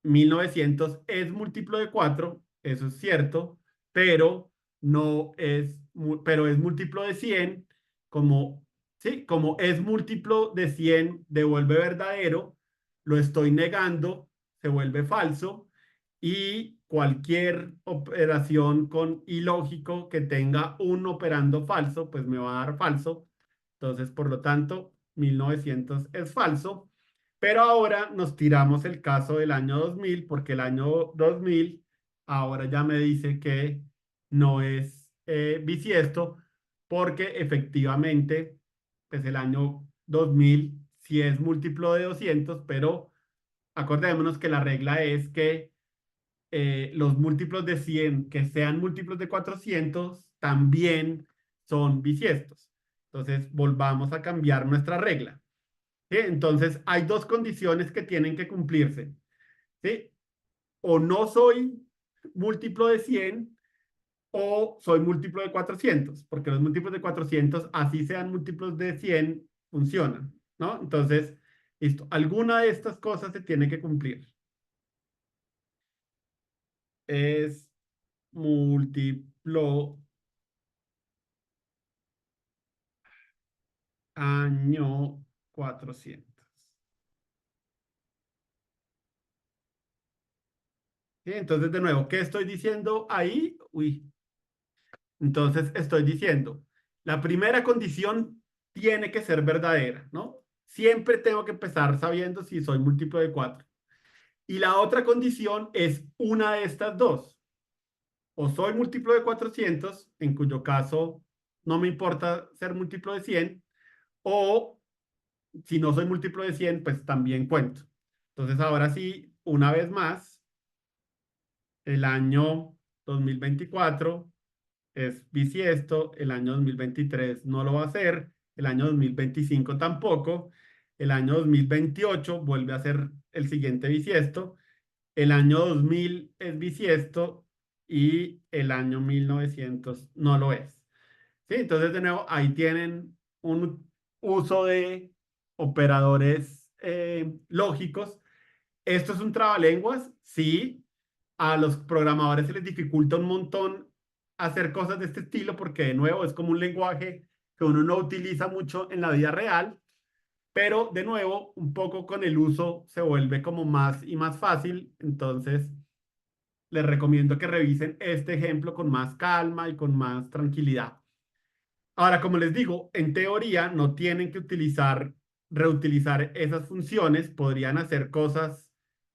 1900 es múltiplo de 4, eso es cierto, pero no es, pero es múltiplo de 100, como, ¿sí? Como es múltiplo de 100, devuelve verdadero, lo estoy negando, se vuelve falso, y cualquier operación con ilógico que tenga un operando falso, pues me va a dar falso. Entonces, por lo tanto, 1900 es falso. Pero ahora nos tiramos el caso del año 2000, porque el año 2000 ahora ya me dice que no es bisiesto, porque efectivamente, pues el año 2000 sí es múltiplo de 200, pero acordémonos que la regla es que los múltiplos de 100 que sean múltiplos de 400 también son bisiestos. Entonces, volvamos a cambiar nuestra regla. ¿Sí? Entonces, hay dos condiciones que tienen que cumplirse. ¿Sí? O no soy múltiplo de 100 o soy múltiplo de 400, porque los múltiplos de 400, así sean múltiplos de 100, funcionan, ¿no? Entonces, listo. Alguna de estas cosas se tiene que cumplir. Es múltiplo año 400. ¿Sí? Entonces, de nuevo, ¿qué estoy diciendo ahí? Uy. Entonces, estoy diciendo, la primera condición tiene que ser verdadera, ¿no? Siempre tengo que empezar sabiendo si soy múltiplo de 4. Y la otra condición es una de estas dos. O soy múltiplo de 400, en cuyo caso no me importa ser múltiplo de 100, o si no soy múltiplo de 100, pues también cuento. Entonces, ahora sí, una vez más, el año 2024 es bisiesto, el año 2023 no lo va a hacer, el año 2025 tampoco, el año 2028 vuelve a ser el siguiente bisiesto, el año 2000 es bisiesto y el año 1900 no lo es. ¿Sí? Entonces, de nuevo, ahí tienen un uso de operadores lógicos. ¿Esto es un trabalenguas? Sí. A los programadores se les dificulta un montón hacer cosas de este estilo porque, de nuevo, es como un lenguaje que uno no utiliza mucho en la vida real, pero, de nuevo, un poco con el uso se vuelve como más y más fácil. Entonces, les recomiendo que revisen este ejemplo con más calma y con más tranquilidad. Ahora, como les digo, en teoría no tienen que reutilizar esas funciones, podrían hacer cosas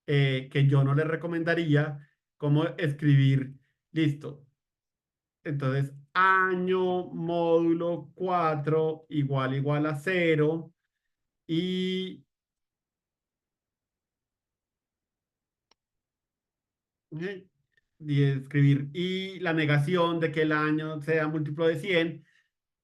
que yo no les recomendaría, como escribir, listo, Entonces, año módulo 4 igual a 0 y y escribir y la negación de que el año sea múltiplo de 100,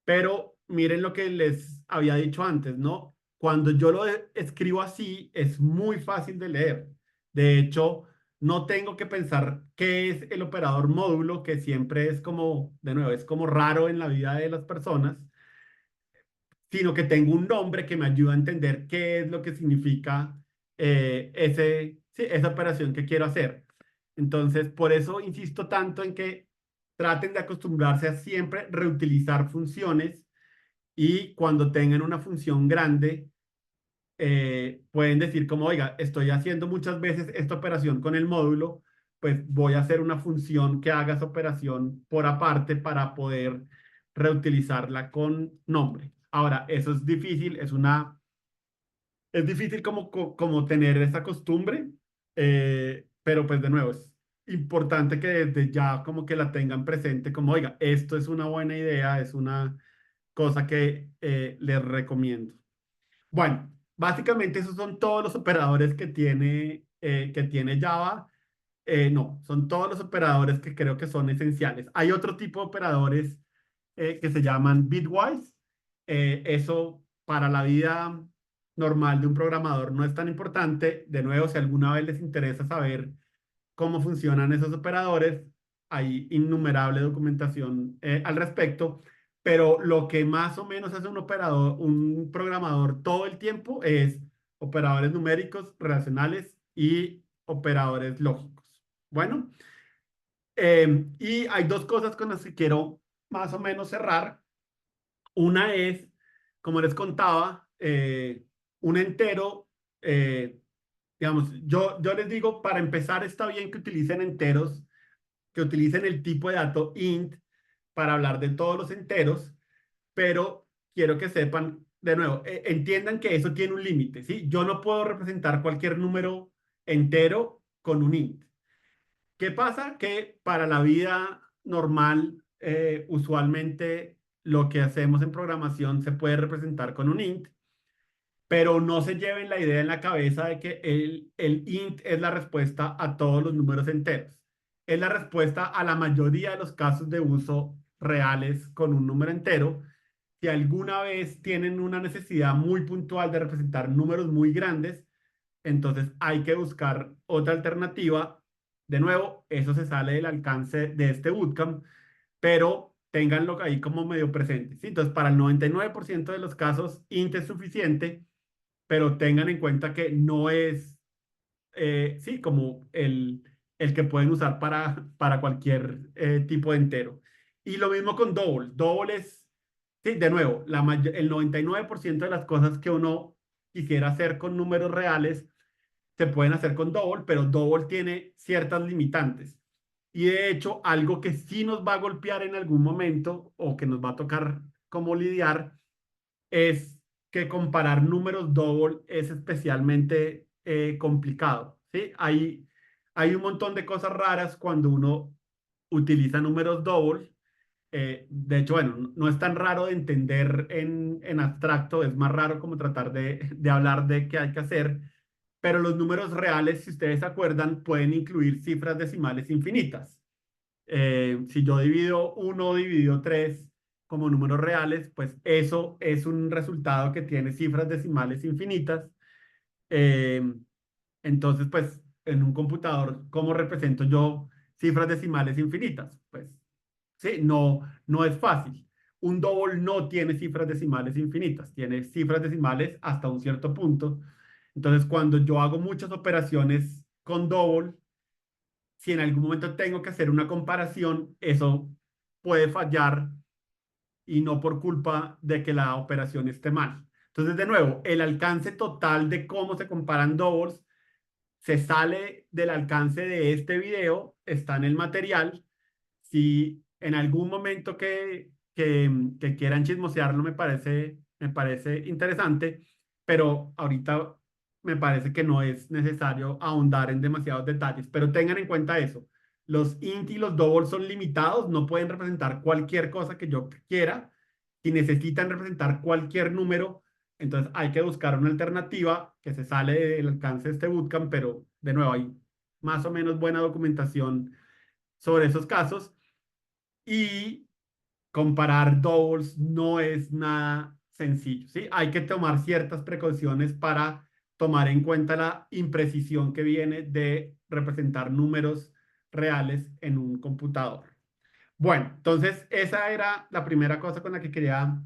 pero miren lo que les había dicho antes, ¿no? Cuando yo lo escribo así, es muy fácil de leer. De hecho, no tengo que pensar qué es el operador módulo, que siempre es como, de nuevo, es como raro en la vida de las personas, sino que tengo un nombre que me ayuda a entender qué es lo que significa sí, esa operación que quiero hacer. Entonces, por eso insisto tanto en que traten de acostumbrarse a siempre reutilizar funciones y cuando tengan una función grande, pueden decir como, oiga, estoy haciendo muchas veces esta operación con el módulo, pues voy a hacer una función que haga esa operación por aparte para poder reutilizarla con nombre. Ahora, eso es difícil, es difícil como tener esa costumbre, pero pues de nuevo, es importante que desde ya como que la tengan presente como, oiga, esto es una buena idea, es una cosa que les recomiendo. Bueno, básicamente esos son todos los operadores que tiene Java. No, son todos los operadores que creo que son esenciales. Hay otro tipo de operadores que se llaman bitwise. Eso para la vida normal de un programador no es tan importante. De nuevo, si alguna vez les interesa saber cómo funcionan esos operadores, hay innumerable documentación al respecto, pero lo que más o menos hace un operador, un programador todo el tiempo es operadores numéricos, relacionales y operadores lógicos. Bueno, y hay dos cosas con las que quiero más o menos cerrar. Una es, como les contaba, un entero, digamos, yo les digo, para empezar está bien que utilicen enteros, que utilicen el tipo de dato int para hablar de todos los enteros, pero quiero que sepan, de nuevo, entiendan que eso tiene un límite, ¿sí? Yo no puedo representar cualquier número entero con un int. ¿Qué pasa? Que para la vida normal, usualmente lo que hacemos en programación se puede representar con un int, pero no se lleven la idea en la cabeza de que el int es la respuesta a todos los números enteros. Es la respuesta a la mayoría de los casos de uso reales con un número entero. Si alguna vez tienen una necesidad muy puntual de representar números muy grandes, entonces hay que buscar otra alternativa. De nuevo, eso se sale del alcance de este bootcamp, pero ténganlo ahí como medio presente, ¿sí? Entonces, para el 99% de los casos, int es suficiente, pero tengan en cuenta que no es, sí, como el que pueden usar para cualquier tipo de entero. Y lo mismo con double. Double es, sí, de nuevo, el 99% de las cosas que uno quisiera hacer con números reales se pueden hacer con double, pero double tiene ciertas limitantes. Y de hecho, algo que sí nos va a golpear en algún momento o que nos va a tocar como lidiar es que comparar números double es especialmente complicado, ¿sí? Hay un montón de cosas raras cuando uno utiliza números double. De hecho, bueno, no es tan raro de entender en abstracto, es más raro como tratar de hablar de qué hay que hacer, pero los números reales, si ustedes se acuerdan, pueden incluir cifras decimales infinitas. Si yo divido 1 dividido 3 como números reales, pues eso es un resultado que tiene cifras decimales infinitas. Eh, entonces, pues en un computador, ¿cómo represento yo cifras decimales infinitas? Pues sí, no es fácil. Un double no tiene cifras decimales infinitas, tiene cifras decimales hasta un cierto punto. Entonces, cuando yo hago muchas operaciones con double, si en algún momento tengo que hacer una comparación, eso puede fallar y no por culpa de que la operación esté mal. Entonces, de nuevo, el alcance total de cómo se comparan doubles se sale del alcance de este video, está en el material. Si en algún momento que quieran chismosearlo, me parece interesante, pero ahorita me parece que no es necesario ahondar en demasiados detalles, pero tengan en cuenta eso. los int y los double son limitados, no pueden representar cualquier cosa que yo quiera. Si necesitan representar cualquier número, entonces hay que buscar una alternativa que se sale del alcance de este bootcamp, pero de nuevo hay más o menos buena documentación sobre esos casos. Y comparar doubles no es nada sencillo, ¿sí? Hay que tomar ciertas precauciones para tomar en cuenta la imprecisión que viene de representar números reales en un computador. Bueno, entonces esa era la primera cosa con la que quería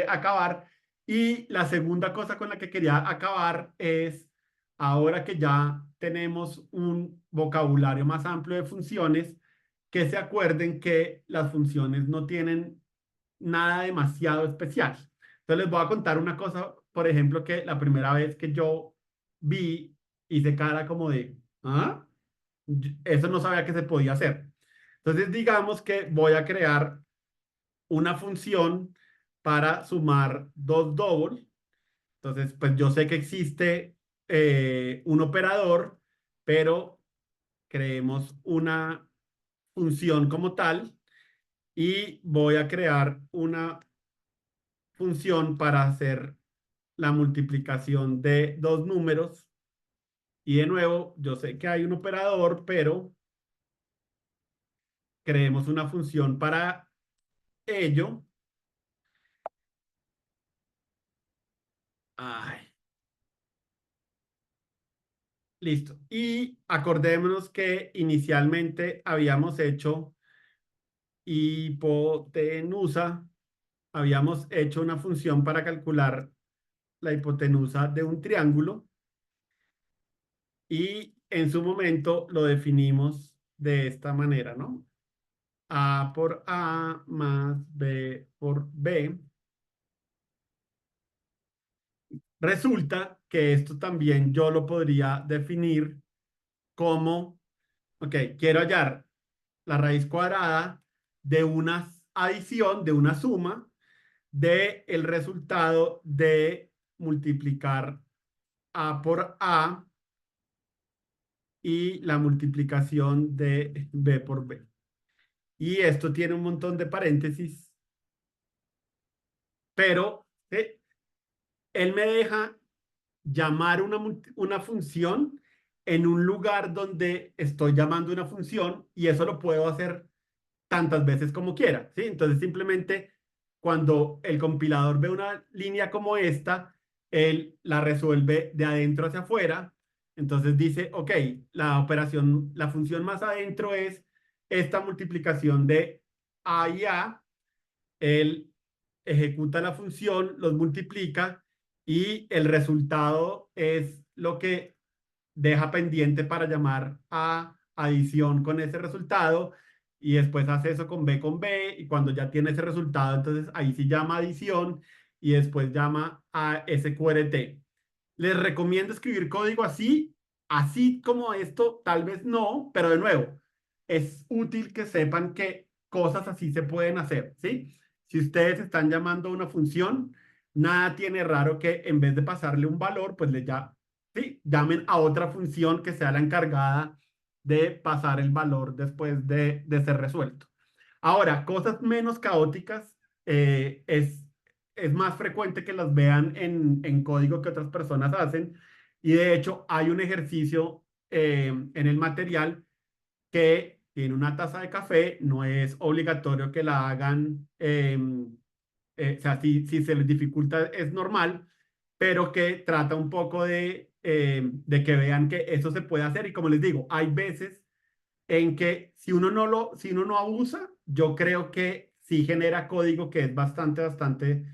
acabar. Y la segunda cosa con la que quería acabar es, ahora que ya tenemos un vocabulario más amplio de funciones, que se acuerden que las funciones no tienen nada demasiado especial. Entonces les voy a contar una cosa, por ejemplo, que la primera vez que yo vi, hice cara como de, ¿ah? Eso no sabía que se podía hacer. Entonces digamos que voy a crear una función para sumar dos double. Entonces, pues yo sé que existe un operador, pero creemos una función como tal y voy a crear una función para hacer la multiplicación de dos números. Y de nuevo, yo sé que hay un operador, pero creemos una función para ello. Ay, listo. Y acordémonos que inicialmente habíamos hecho hipotenusa, habíamos hecho una función para calcular la hipotenusa de un triángulo y en su momento lo definimos de esta manera, ¿no? A por A más B por B. Resulta que esto también yo lo podría definir como, ok, quiero hallar la raíz cuadrada de una adición, de una suma, de el resultado de multiplicar A por A y la multiplicación de B por B. Y esto tiene un montón de paréntesis, pero él me deja llamar una función en un lugar donde estoy llamando una función y eso lo puedo hacer tantas veces como quiera, ¿sí? Entonces simplemente cuando el compilador ve una línea como esta, él la resuelve de adentro hacia afuera. Entonces dice, ok, la operación, la función más adentro es esta multiplicación de A y A. Él ejecuta la función, los multiplica y el resultado es lo que deja pendiente para llamar a adición con ese resultado y después hace eso con B y cuando ya tiene ese resultado, entonces ahí sí llama adición y después llama a SQRT. Les recomiendo escribir código así, así como esto, tal vez no, pero de nuevo, es útil que sepan que cosas así se pueden hacer, ¿sí? Si ustedes están llamando a una función, nada tiene raro que en vez de pasarle un valor, pues sí, llamen a otra función que sea la encargada de pasar el valor después de ser resuelto. Ahora, cosas menos caóticas, es más frecuente que las vean en código que otras personas hacen. Y de hecho, hay un ejercicio en el material que tiene una taza de café, no es obligatorio que la hagan, o sea, si se les dificulta es normal, pero que trata un poco de que vean que eso se puede hacer. Y como les digo, hay veces en que si uno no abusa, yo creo que sí genera código que es bastante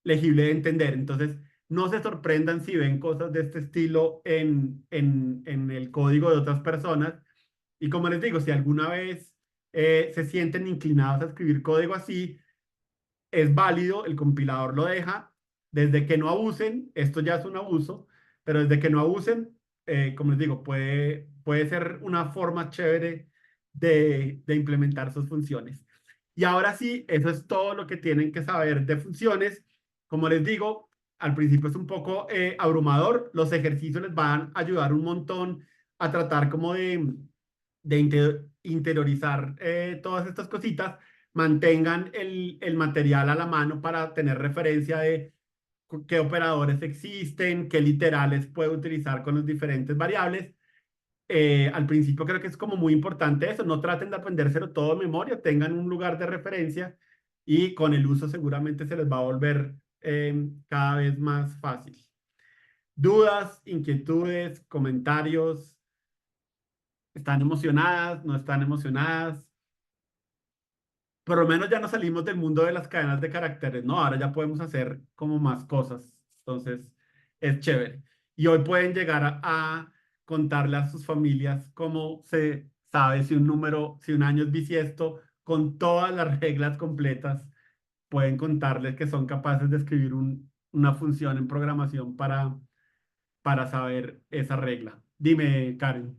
legible de entender. Entonces, no se sorprendan si ven cosas de este estilo en el código de otras personas. Y como les digo, si alguna vez se sienten inclinados a escribir código así, es válido, el compilador lo deja, desde que no abusen, esto ya es un abuso, pero desde que no abusen, como les digo, puede ser una forma chévere de implementar sus funciones. Y ahora sí, eso es todo lo que tienen que saber de funciones. Como les digo, al principio es un poco abrumador, los ejercicios les van a ayudar un montón a tratar como de interiorizar todas estas cositas, mantengan el material a la mano para tener referencia de qué operadores existen, qué literales puede utilizar con las diferentes variables. Al principio creo que es como muy importante eso, no traten de aprendérselo todo de memoria, tengan un lugar de referencia y con el uso seguramente se les va a volver cada vez más fácil. ¿Dudas, inquietudes, comentarios? ¿Están emocionadas? ¿No están emocionadas? Por lo menos ya no salimos del mundo de las cadenas de caracteres, ¿no? Ahora ya podemos hacer como más cosas. Entonces, es chévere. Y hoy pueden llegar a contarle a sus familias cómo se sabe si un número, si un año es bisiesto, con todas las reglas completas. Pueden contarles que son capaces de escribir una función en programación para saber esa regla. Dime, Karen.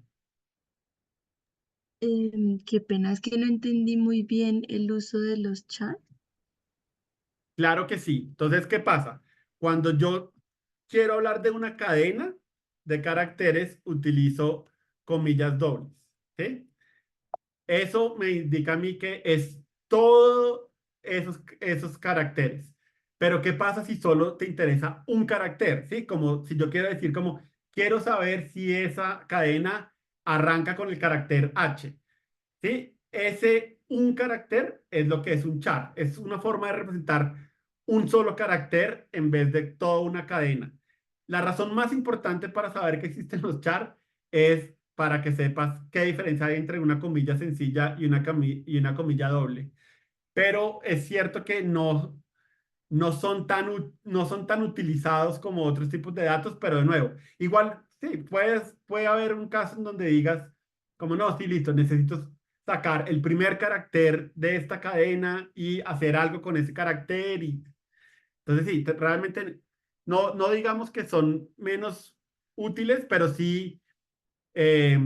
Qué pena, es que no entendí muy bien el uso de los chats. Claro que sí. Entonces, ¿qué pasa? Cuando yo quiero hablar de una cadena de caracteres, utilizo comillas dobles. ¿Sí? Eso me indica a mí que es todo esos caracteres. Pero ¿qué pasa si solo te interesa un carácter? ¿Sí? Como si yo quiero decir como, quiero saber si esa cadena arranca con el carácter H. ¿Sí? Ese un carácter es lo que es un char. Es una forma de representar un solo carácter en vez de toda una cadena. La razón más importante para saber que existen los char es para que sepas qué diferencia hay entre una comilla sencilla y una comilla doble. Pero es cierto que no son tan utilizados como otros tipos de datos, pero de nuevo, igual, sí, puede haber un caso en donde digas, como no, sí, listo, necesito sacar el primer carácter de esta cadena y hacer algo con ese carácter. Entonces, sí, realmente no digamos que son menos útiles, pero sí eh,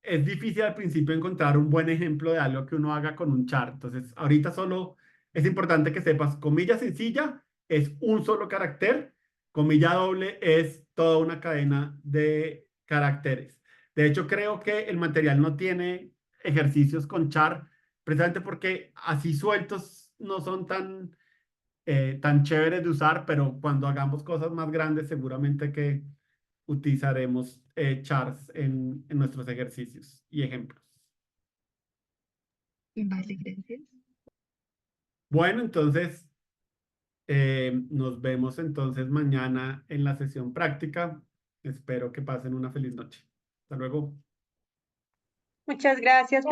es difícil al principio encontrar un buen ejemplo de algo que uno haga con un char. Entonces, ahorita solo es importante que sepas, comilla sencilla es un solo carácter, comilla doble es toda una cadena de caracteres. De hecho, creo que el material no tiene ejercicios con char, precisamente porque así sueltos no son tan chéveres de usar, pero cuando hagamos cosas más grandes, seguramente que utilizaremos charts en nuestros ejercicios y ejemplos. Vale, gracias. Bueno, entonces nos vemos entonces mañana en la sesión práctica. Espero que pasen una feliz noche. Hasta luego. Muchas gracias.